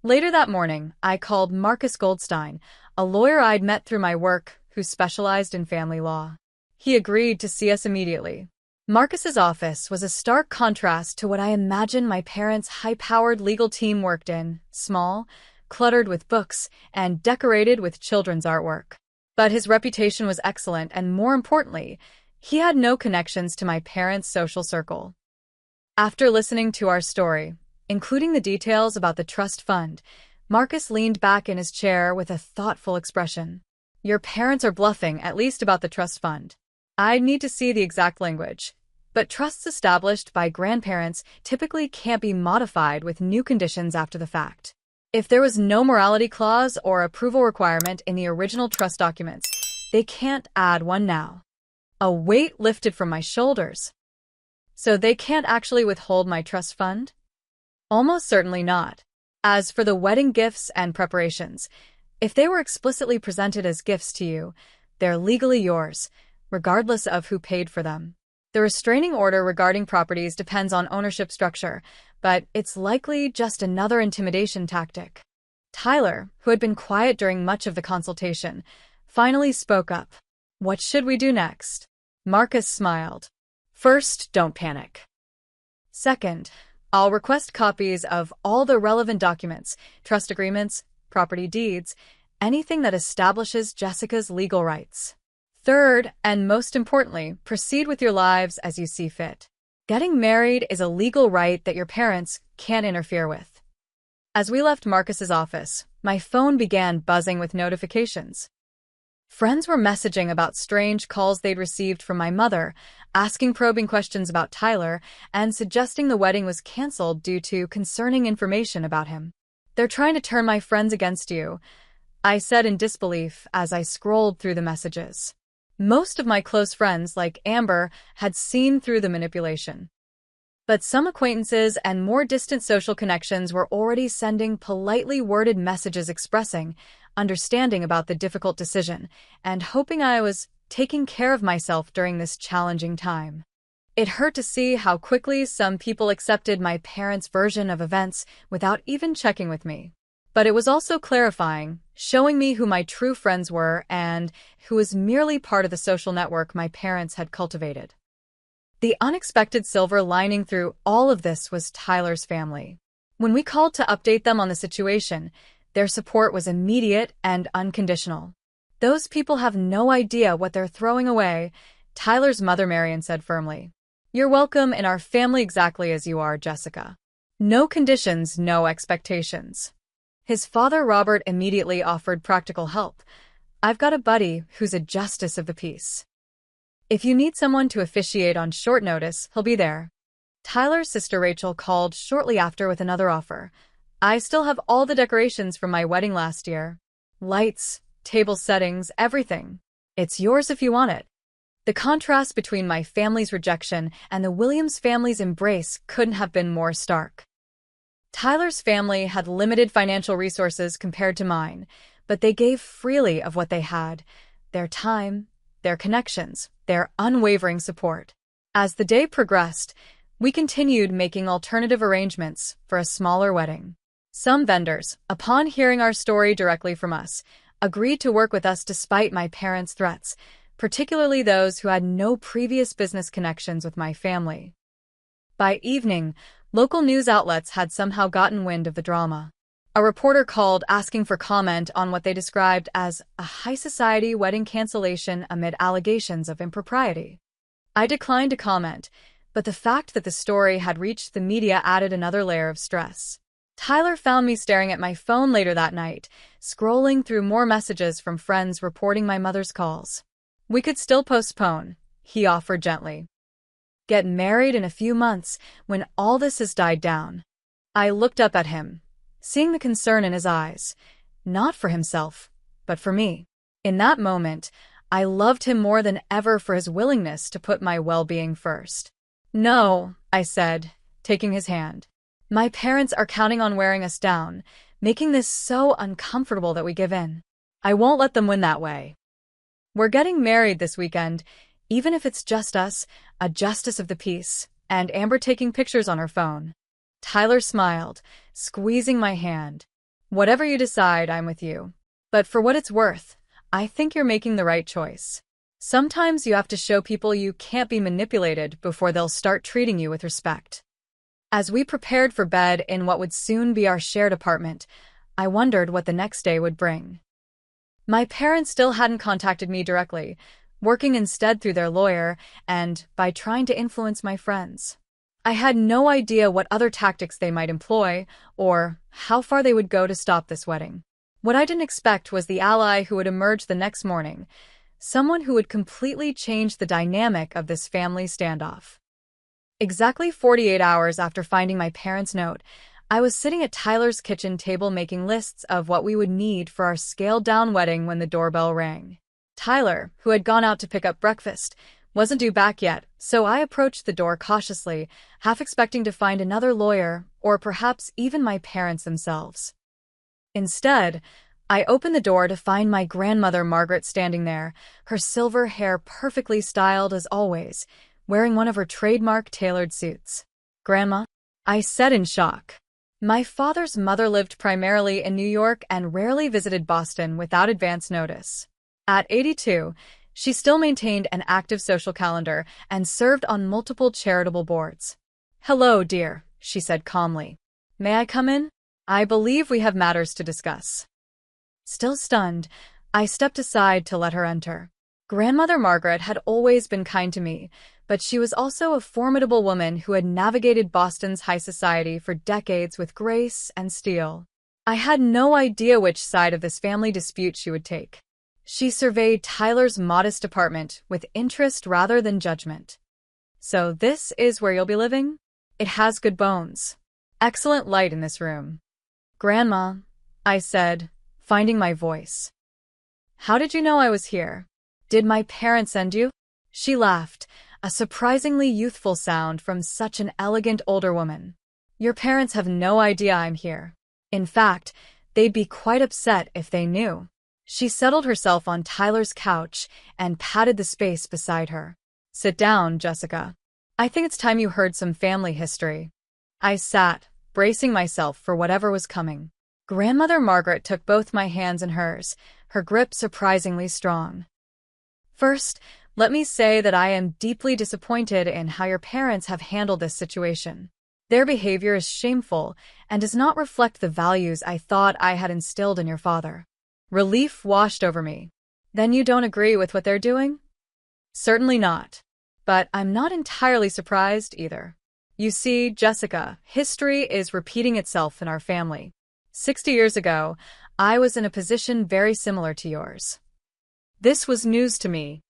Later that morning, I called Marcus Goldstein, a lawyer I'd met through my work who specialized in family law. He agreed to see us immediately. Marcus's office was a stark contrast to what I imagined my parents' high-powered legal team worked in, small, cluttered with books, and decorated with children's artwork. But his reputation was excellent, and more importantly, he had no connections to my parents' social circle. After listening to our story, including the details about the trust fund, Marcus leaned back in his chair with a thoughtful expression. Your parents are bluffing, at least about the trust fund. I'd need to see the exact language. But trusts established by grandparents typically can't be modified with new conditions after the fact. If there was no morality clause or approval requirement in the original trust documents, they can't add one now. A weight lifted from my shoulders. So they can't actually withhold my trust fund? Almost certainly not. As for the wedding gifts and preparations, if they were explicitly presented as gifts to you, they're legally yours, regardless of who paid for them. The restraining order regarding properties depends on ownership structure, but it's likely just another intimidation tactic. Tyler, who had been quiet during much of the consultation, finally spoke up. What should we do next? Marcus smiled. First, don't panic. Second, I'll request copies of all the relevant documents, trust agreements, property deeds, anything that establishes Jessica's legal rights. Third, and most importantly, proceed with your lives as you see fit. Getting married is a legal right that your parents can't interfere with. As we left Marcus's office, my phone began buzzing with notifications. Friends were messaging about strange calls they'd received from my mother, asking probing questions about Tyler, and suggesting the wedding was canceled due to concerning information about him. "They're trying to turn my friends against you," I said in disbelief as I scrolled through the messages. Most of my close friends, like Amber, had seen through the manipulation. But some acquaintances and more distant social connections were already sending politely worded messages expressing understanding about the difficult decision and hoping I was taking care of myself during this challenging time. It hurt to see how quickly some people accepted my parents' version of events without even checking with me. But it was also clarifying, showing me who my true friends were and who was merely part of the social network my parents had cultivated. The unexpected silver lining through all of this was Tyler's family. When we called to update them on the situation, their support was immediate and unconditional. "Those people have no idea what they're throwing away," Tyler's mother Marion said firmly. "You're welcome in our family exactly as you are, Jessica. No conditions, no expectations." His father Robert immediately offered practical help. "I've got a buddy who's a justice of the peace. If you need someone to officiate on short notice, he'll be there." Tyler's sister Rachel called shortly after with another offer. "I still have all the decorations from my wedding last year. Lights, table settings, everything. It's yours if you want it." The contrast between my family's rejection and the Williams family's embrace couldn't have been more stark. Tyler's family had limited financial resources compared to mine, but they gave freely of what they had: their time, their connections, their unwavering support. As the day progressed, we continued making alternative arrangements for a smaller wedding. Some vendors, upon hearing our story directly from us, agreed to work with us despite my parents' threats, particularly those who had no previous business connections with my family. By evening, local news outlets had somehow gotten wind of the drama. A reporter called asking for comment on what they described as a high-society wedding cancellation amid allegations of impropriety. I declined to comment, but the fact that the story had reached the media added another layer of stress. Tyler found me staring at my phone later that night, scrolling through more messages from friends reporting my mother's calls. "We could still postpone," he offered gently. "Get married in a few months when all this has died down." I looked up at him, seeing the concern in his eyes, not for himself, but for me. In that moment, I loved him more than ever for his willingness to put my well-being first. "No," I said, taking his hand. "My parents are counting on wearing us down, making this so uncomfortable that we give in. I won't let them win that way. We're getting married this weekend, even if it's just us, a justice of the peace, and Amber taking pictures on her phone." Tyler smiled, squeezing my hand. "Whatever you decide, I'm with you. But for what it's worth, I think you're making the right choice. Sometimes you have to show people you can't be manipulated before they'll start treating you with respect." As we prepared for bed in what would soon be our shared apartment, I wondered what the next day would bring. My parents still hadn't contacted me directly, working instead through their lawyer and by trying to influence my friends. I had no idea what other tactics they might employ or how far they would go to stop this wedding. What I didn't expect was the ally who would emerge the next morning, someone who would completely change the dynamic of this family standoff. Exactly 48 hours after finding my parents' note, I was sitting at Tyler's kitchen table making lists of what we would need for our scaled-down wedding when the doorbell rang. Tyler, who had gone out to pick up breakfast, wasn't due back yet, so I approached the door cautiously, half expecting to find another lawyer, or perhaps even my parents themselves. Instead, I opened the door to find my grandmother Margaret standing there, her silver hair perfectly styled as always, wearing one of her trademark tailored suits. "Grandma?" I said in shock. My father's mother lived primarily in New York and rarely visited Boston without advance notice. At 82, she still maintained an active social calendar and served on multiple charitable boards. "Hello, dear," she said calmly. "May I come in? I believe we have matters to discuss." Still stunned, I stepped aside to let her enter. Grandmother Margaret had always been kind to me, but she was also a formidable woman who had navigated Boston's high society for decades with grace and steel. I had no idea which side of this family dispute she would take. She surveyed Tyler's modest apartment with interest rather than judgment. So this is where you'll be living? It has good bones. Excellent light in this room. Grandma, I said, finding my voice. How did you know I was here? Did my parents send you? She laughed, a surprisingly youthful sound from such an elegant older woman. Your parents have no idea I'm here. In fact, they'd be quite upset if they knew. She settled herself on Tyler's couch and patted the space beside her. Sit down, Jessica. I think it's time you heard some family history. I sat, bracing myself for whatever was coming. Grandmother Margaret took both my hands in hers, her grip surprisingly strong. First, let me say that I am deeply disappointed in how your parents have handled this situation. Their behavior is shameful and does not reflect the values I thought I had instilled in your father. Relief washed over me. Then you don't agree with what they're doing? Certainly not. But I'm not entirely surprised either. You see, Jessica, history is repeating itself in our family. 60 years ago, I was in a position very similar to yours. This was news to me.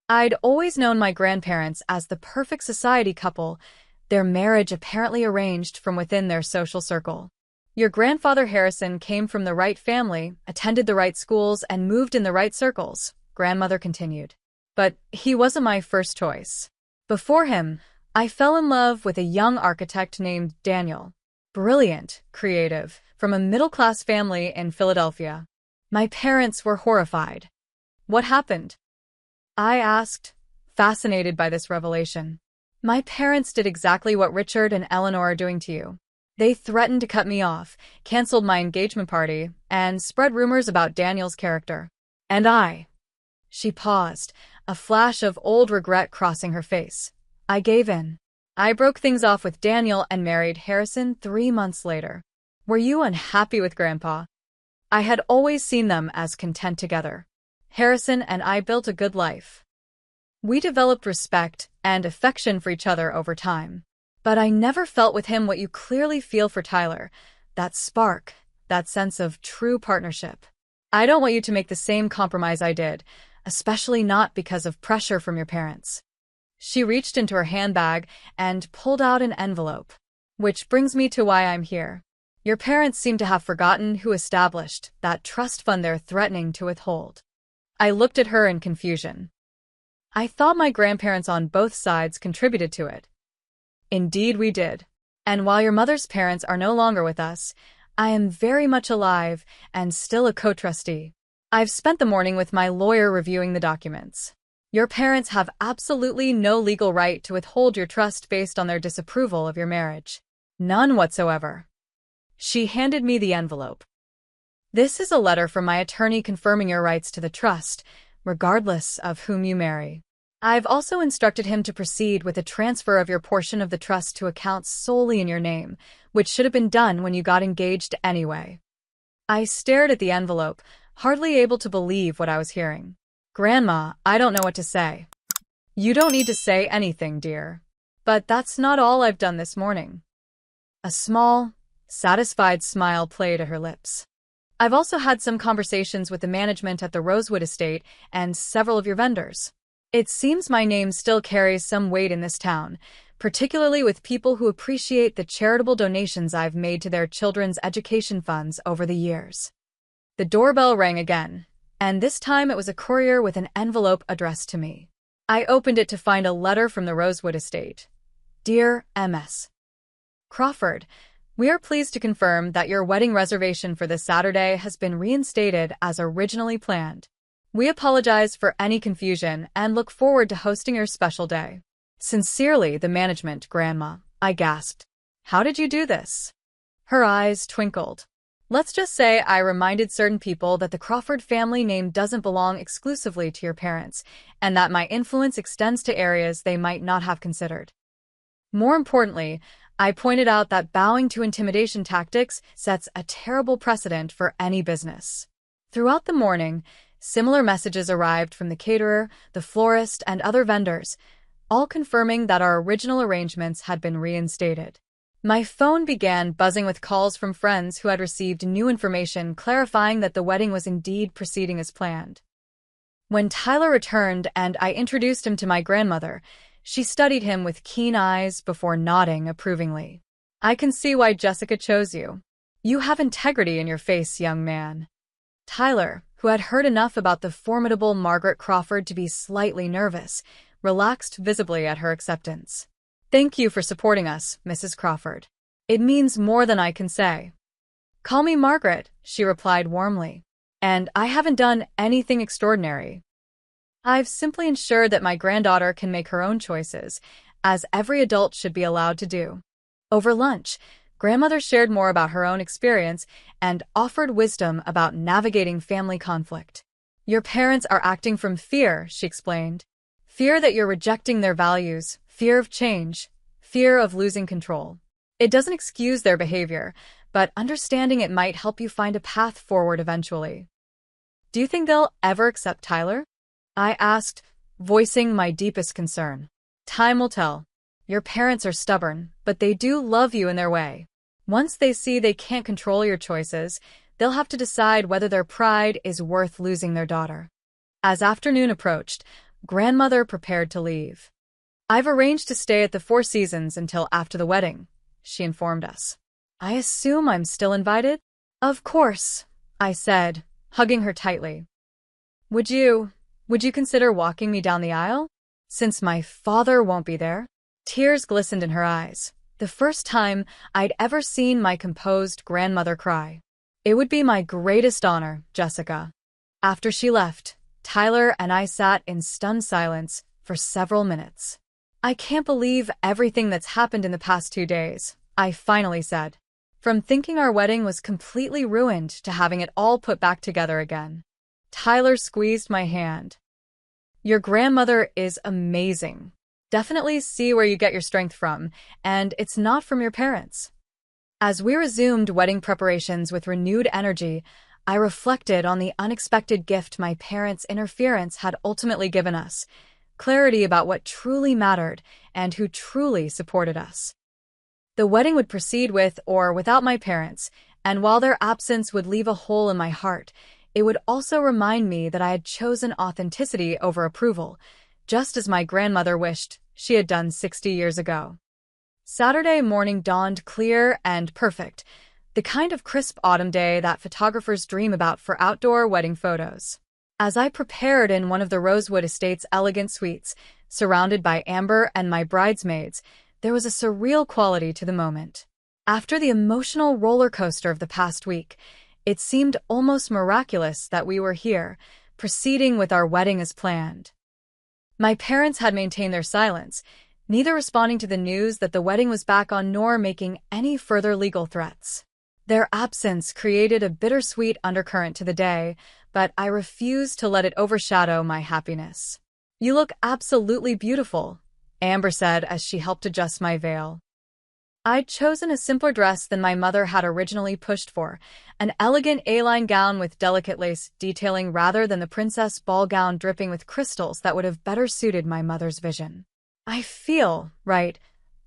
I'd always known my grandparents as the perfect society couple, their marriage apparently arranged from within their social circle. Your grandfather Harrison came from the right family, attended the right schools, and moved in the right circles, grandmother continued. But he wasn't my first choice. Before him, I fell in love with a young architect named Daniel. Brilliant, creative, from a middle-class family in Philadelphia. My parents were horrified. What happened? I asked, fascinated by this revelation. My parents did exactly what Richard and Eleanor are doing to you. They threatened to cut me off, canceled my engagement party, and spread rumors about Daniel's character. And I. She paused, a flash of old regret crossing her face. I gave in. I broke things off with Daniel and married Harrison 3 months later. Were you unhappy with Grandpa? I had always seen them as content together. Harrison and I built a good life. We developed respect and affection for each other over time. But I never felt with him what you clearly feel for Tyler, that spark, that sense of true partnership. I don't want you to make the same compromise I did, especially not because of pressure from your parents. She reached into her handbag and pulled out an envelope. Which brings me to why I'm here. Your parents seem to have forgotten who established that trust fund they're threatening to withhold. I looked at her in confusion. I thought my grandparents on both sides contributed to it. Indeed we did. And while your mother's parents are no longer with us, I am very much alive and still a co-trustee. I've spent the morning with my lawyer reviewing the documents. Your parents have absolutely no legal right to withhold your trust based on their disapproval of your marriage. None whatsoever. She handed me the envelope. This is a letter from my attorney confirming your rights to the trust, regardless of whom you marry. I've also instructed him to proceed with a transfer of your portion of the trust to accounts solely in your name, which should have been done when you got engaged anyway. I stared at the envelope, hardly able to believe what I was hearing. Grandma, I don't know what to say. You don't need to say anything, dear. But that's not all I've done this morning. A small, satisfied smile played at her lips. I've also had some conversations with the management at the Rosewood estate and several of your vendors. It seems my name still carries some weight in this town, particularly with people who appreciate the charitable donations I've made to their children's education funds over the years. The doorbell rang again, and this time it was a courier with an envelope addressed to me. I opened it to find a letter from the Rosewood estate. Dear M.S. Crawford, we are pleased to confirm that your wedding reservation for this Saturday has been reinstated as originally planned. We apologize for any confusion and look forward to hosting your special day. Sincerely, the management, Grandma, I gasped. How did you do this? Her eyes twinkled. Let's just say I reminded certain people that the Crawford family name doesn't belong exclusively to your parents, and that my influence extends to areas they might not have considered. More importantly, I pointed out that bowing to intimidation tactics sets a terrible precedent for any business. Throughout the morning, similar messages arrived from the caterer, the florist, and other vendors, all confirming that our original arrangements had been reinstated. My phone began buzzing with calls from friends who had received new information clarifying that the wedding was indeed proceeding as planned. When Tyler returned and I introduced him to my grandmother, she studied him with keen eyes before nodding approvingly. I can see why Jessica chose you. You have integrity in your face, young man. Tyler, who had heard enough about the formidable Margaret Crawford to be slightly nervous, relaxed visibly at her acceptance. Thank you for supporting us, Mrs. Crawford. It means more than I can say. Call me Margaret, she replied warmly. And I haven't done anything extraordinary. I've simply ensured that my granddaughter can make her own choices, as every adult should be allowed to do. Over lunch, grandmother shared more about her own experience and offered wisdom about navigating family conflict. Your parents are acting from fear, she explained. Fear that you're rejecting their values, fear of change, fear of losing control. It doesn't excuse their behavior, but understanding it might help you find a path forward eventually. Do you think they'll ever accept Tyler? I asked, voicing my deepest concern. Time will tell. Your parents are stubborn, but they do love you in their way. Once they see they can't control your choices, they'll have to decide whether their pride is worth losing their daughter. As afternoon approached, grandmother prepared to leave. I've arranged to stay at the Four Seasons until after the wedding, she informed us. I assume I'm still invited? Of course, I said, hugging her tightly. Would you consider walking me down the aisle? Since my father won't be there? Tears glistened in her eyes, the first time I'd ever seen my composed grandmother cry. It would be my greatest honor, Jessica. After she left, Tyler and I sat in stunned silence for several minutes. I can't believe everything that's happened in the past 2 days, I finally said. From thinking our wedding was completely ruined to having it all put back together again. Tyler squeezed my hand. Your grandmother is amazing. Definitely see where you get your strength from, and it's not from your parents. As we resumed wedding preparations with renewed energy, I reflected on the unexpected gift my parents' interference had ultimately given us, clarity about what truly mattered and who truly supported us. The wedding would proceed with or without my parents, and while their absence would leave a hole in my heart, it would also remind me that I had chosen authenticity over approval, just as my grandmother wished she had done 60 years ago. Saturday morning dawned clear and perfect, the kind of crisp autumn day that photographers dream about for outdoor wedding photos. As I prepared in one of the Rosewood Estate's elegant suites, surrounded by Amber and my bridesmaids, there was a surreal quality to the moment. After the emotional roller coaster of the past week, it seemed almost miraculous that we were here, proceeding with our wedding as planned. My parents had maintained their silence, neither responding to the news that the wedding was back on nor making any further legal threats. Their absence created a bittersweet undercurrent to the day, but I refused to let it overshadow my happiness. You look absolutely beautiful, Amber said as she helped adjust my veil. I'd chosen a simpler dress than my mother had originally pushed for, an elegant A-line gown with delicate lace detailing rather than the princess ball gown dripping with crystals that would have better suited my mother's vision. I feel right,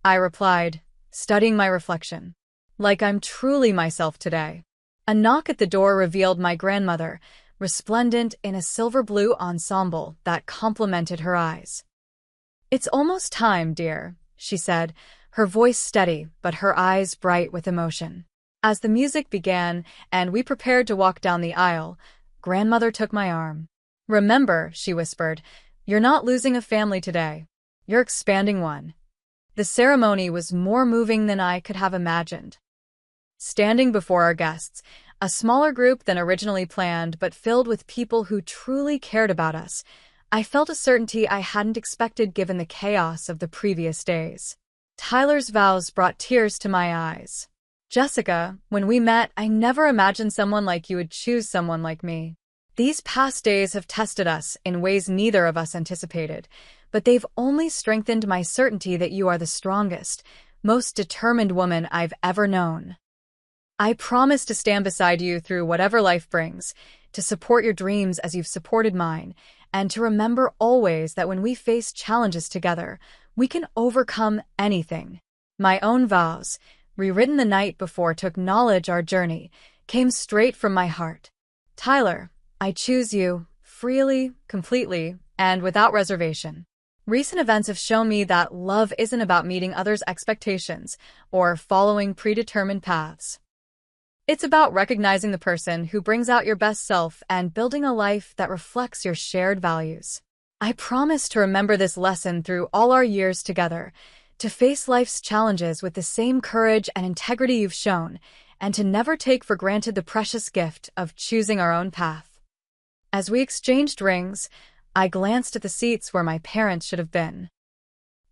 I replied, studying my reflection. Like I'm truly myself today. A knock at the door revealed my grandmother, resplendent in a silver-blue ensemble that complemented her eyes. It's almost time, dear, she said, her voice steady but her eyes bright with emotion. As the music began and we prepared to walk down the aisle, grandmother took my arm. Remember, she whispered, you're not losing a family today. You're expanding one. The ceremony was more moving than I could have imagined. Standing before our guests, a smaller group than originally planned but filled with people who truly cared about us, I felt a certainty I hadn't expected given the chaos of the previous days. Tyler's vows brought tears to my eyes. Jessica, when we met, I never imagined someone like you would choose someone like me. These past days have tested us in ways neither of us anticipated, but they've only strengthened my certainty that you are the strongest, most determined woman I've ever known. I promise to stand beside you through whatever life brings, to support your dreams as you've supported mine, and to remember always that when we face challenges together, we can overcome anything. My own vows, rewritten the night before to acknowledge our journey, came straight from my heart. Tyler, I choose you, freely, completely, and without reservation. Recent events have shown me that love isn't about meeting others' expectations or following predetermined paths. It's about recognizing the person who brings out your best self and building a life that reflects your shared values. I promise to remember this lesson through all our years together, to face life's challenges with the same courage and integrity you've shown, and to never take for granted the precious gift of choosing our own path. As we exchanged rings, I glanced at the seats where my parents should have been.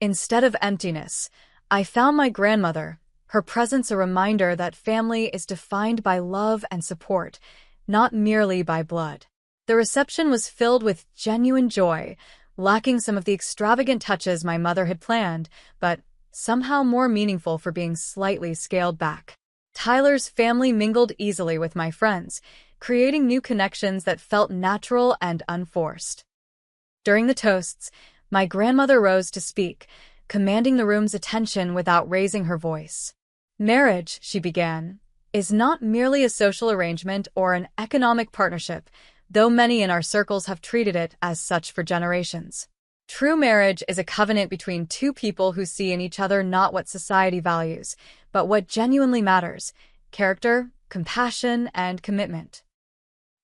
Instead of emptiness, I found my grandmother, her presence a reminder that family is defined by love and support, not merely by blood. The reception was filled with genuine joy, lacking some of the extravagant touches my mother had planned, but somehow more meaningful for being slightly scaled back. Tyler's family mingled easily with my friends, creating new connections that felt natural and unforced. During the toasts, my grandmother rose to speak, commanding the room's attention without raising her voice. Marriage, she began, is not merely a social arrangement or an economic partnership, though many in our circles have treated it as such for generations. True marriage is a covenant between two people who see in each other not what society values, but what genuinely matters: character, compassion, and commitment.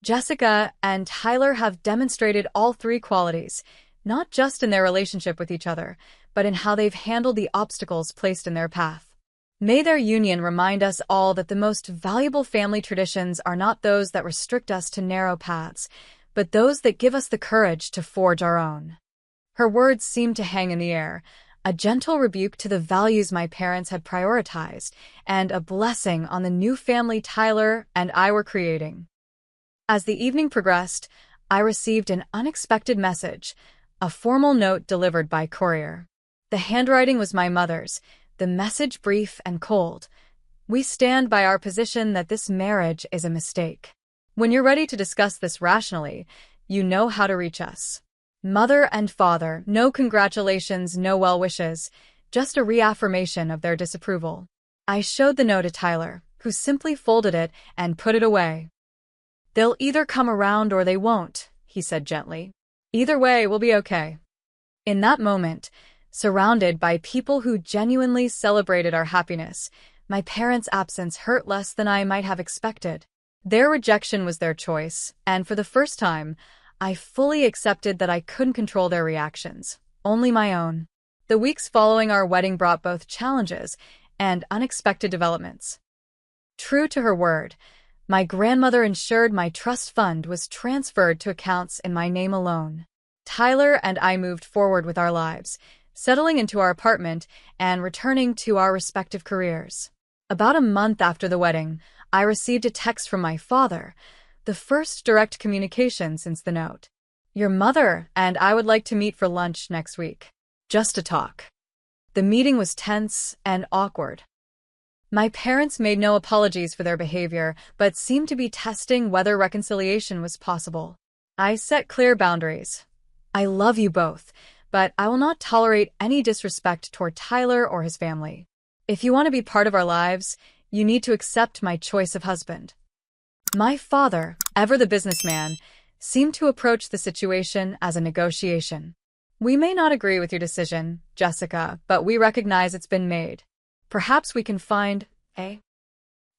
Jessica and Tyler have demonstrated all three qualities, not just in their relationship with each other, but in how they've handled the obstacles placed in their path. May their union remind us all that the most valuable family traditions are not those that restrict us to narrow paths, but those that give us the courage to forge our own. Her words seemed to hang in the air, a gentle rebuke to the values my parents had prioritized, and a blessing on the new family Tyler and I were creating. As the evening progressed, I received an unexpected message, a formal note delivered by courier. The handwriting was my mother's, the message brief and cold. We stand by our position that this marriage is a mistake. When you're ready to discuss this rationally, you know how to reach us. Mother and father, no congratulations, no well wishes, just a reaffirmation of their disapproval. I showed the note to Tyler, who simply folded it and put it away. "They'll either come around or they won't," he said gently. "Either way, we'll be okay." In that moment, surrounded by people who genuinely celebrated our happiness, my parents' absence hurt less than I might have expected. Their rejection was their choice, and for the first time, I fully accepted that I couldn't control their reactions, only my own. The weeks following our wedding brought both challenges and unexpected developments. True to her word, my grandmother ensured my trust fund was transferred to accounts in my name alone. Tyler and I moved forward with our lives, settling into our apartment and returning to our respective careers. About a month after the wedding, I received a text from my father, the first direct communication since the note. "Your mother and I would like to meet for lunch next week. Just to talk." The meeting was tense and awkward. My parents made no apologies for their behavior, but seemed to be testing whether reconciliation was possible. I set clear boundaries. "I love you both, but I will not tolerate any disrespect toward Tyler or his family. If you want to be part of our lives, you need to accept my choice of husband." My father, ever the businessman, seemed to approach the situation as a negotiation. "We may not agree with your decision, Jessica, but we recognize it's been made. Perhaps we can find a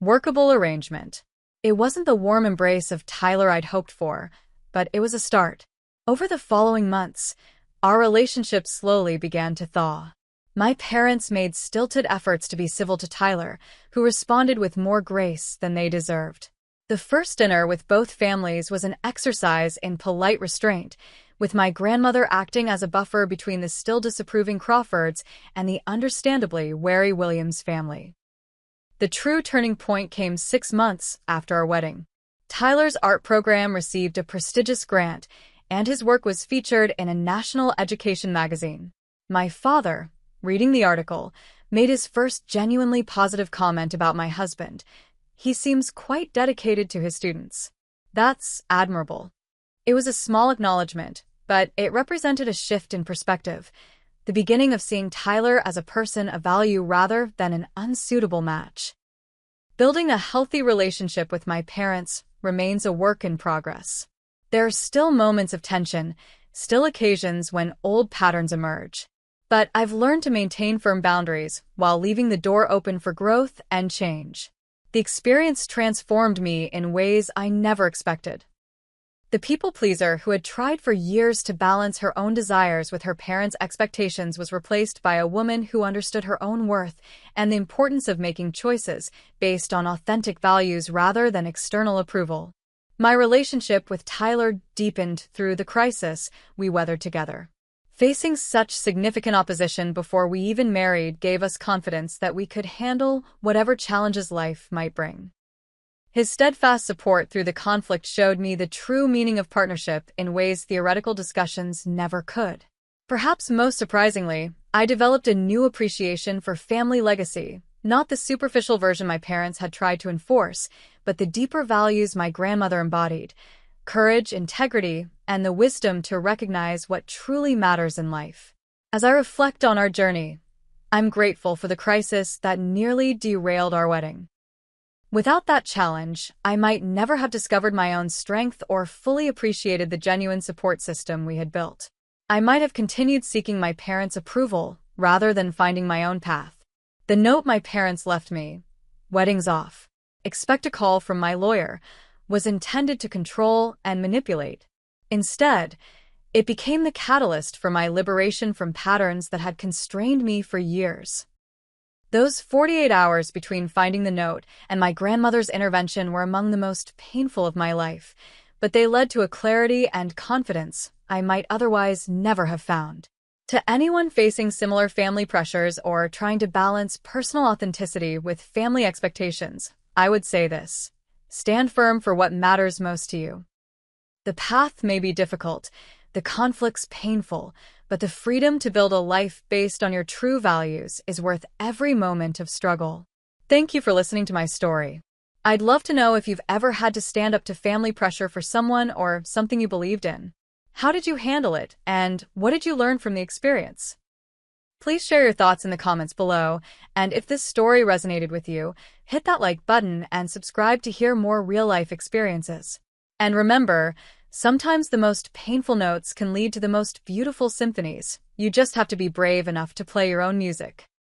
workable arrangement." It wasn't the warm embrace of Tyler I'd hoped for, but it was a start. Over the following months, our relationship slowly began to thaw. My parents made stilted efforts to be civil to Tyler, who responded with more grace than they deserved. The first dinner with both families was an exercise in polite restraint, with my grandmother acting as a buffer between the still disapproving Crawfords and the understandably wary Williams family. The true turning point came 6 months after our wedding. Tyler's art program received a prestigious grant, and his work was featured in a national education magazine. My father, reading the article, made his first genuinely positive comment about my husband. "He seems quite dedicated to his students." That's admirable. It was a small acknowledgement, but it represented a shift in perspective, the beginning of seeing Tyler as a person of value rather than an unsuitable match. Building a healthy relationship with my parents remains a work in progress. There are still moments of tension, still occasions when old patterns emerge. But I've learned to maintain firm boundaries while leaving the door open for growth and change. The experience transformed me in ways I never expected. The people-pleaser who had tried for years to balance her own desires with her parents' expectations was replaced by a woman who understood her own worth and the importance of making choices based on authentic values rather than external approval. My relationship with Tyler deepened through the crisis we weathered together. Facing such significant opposition before we even married gave us confidence that we could handle whatever challenges life might bring. His steadfast support through the conflict showed me the true meaning of partnership in ways theoretical discussions never could. Perhaps most surprisingly, I developed a new appreciation for family legacy, not the superficial version my parents had tried to enforce, but the deeper values my grandmother embodied: courage, integrity, and the wisdom to recognize what truly matters in life. As I reflect on our journey, I'm grateful for the crisis that nearly derailed our wedding. Without that challenge, I might never have discovered my own strength or fully appreciated the genuine support system we had built. I might have continued seeking my parents' approval rather than finding my own path. The note my parents left me, "Wedding's off. Expect a call from my lawyer," was intended to control and manipulate. Instead, it became the catalyst for my liberation from patterns that had constrained me for years. Those 48 hours between finding the note and my grandmother's intervention were among the most painful of my life, but they led to a clarity and confidence I might otherwise never have found. To anyone facing similar family pressures or trying to balance personal authenticity with family expectations, I would say this: stand firm for what matters most to you. The path may be difficult, the conflicts painful, but the freedom to build a life based on your true values is worth every moment of struggle. Thank you for listening to my story. I'd love to know if you've ever had to stand up to family pressure for someone or something you believed in. How did you handle it, and what did you learn from the experience? Please share your thoughts in the comments below, and if this story resonated with you, hit that like button and subscribe to hear more real-life experiences. And remember, sometimes the most painful notes can lead to the most beautiful symphonies. You just have to be brave enough to play your own music.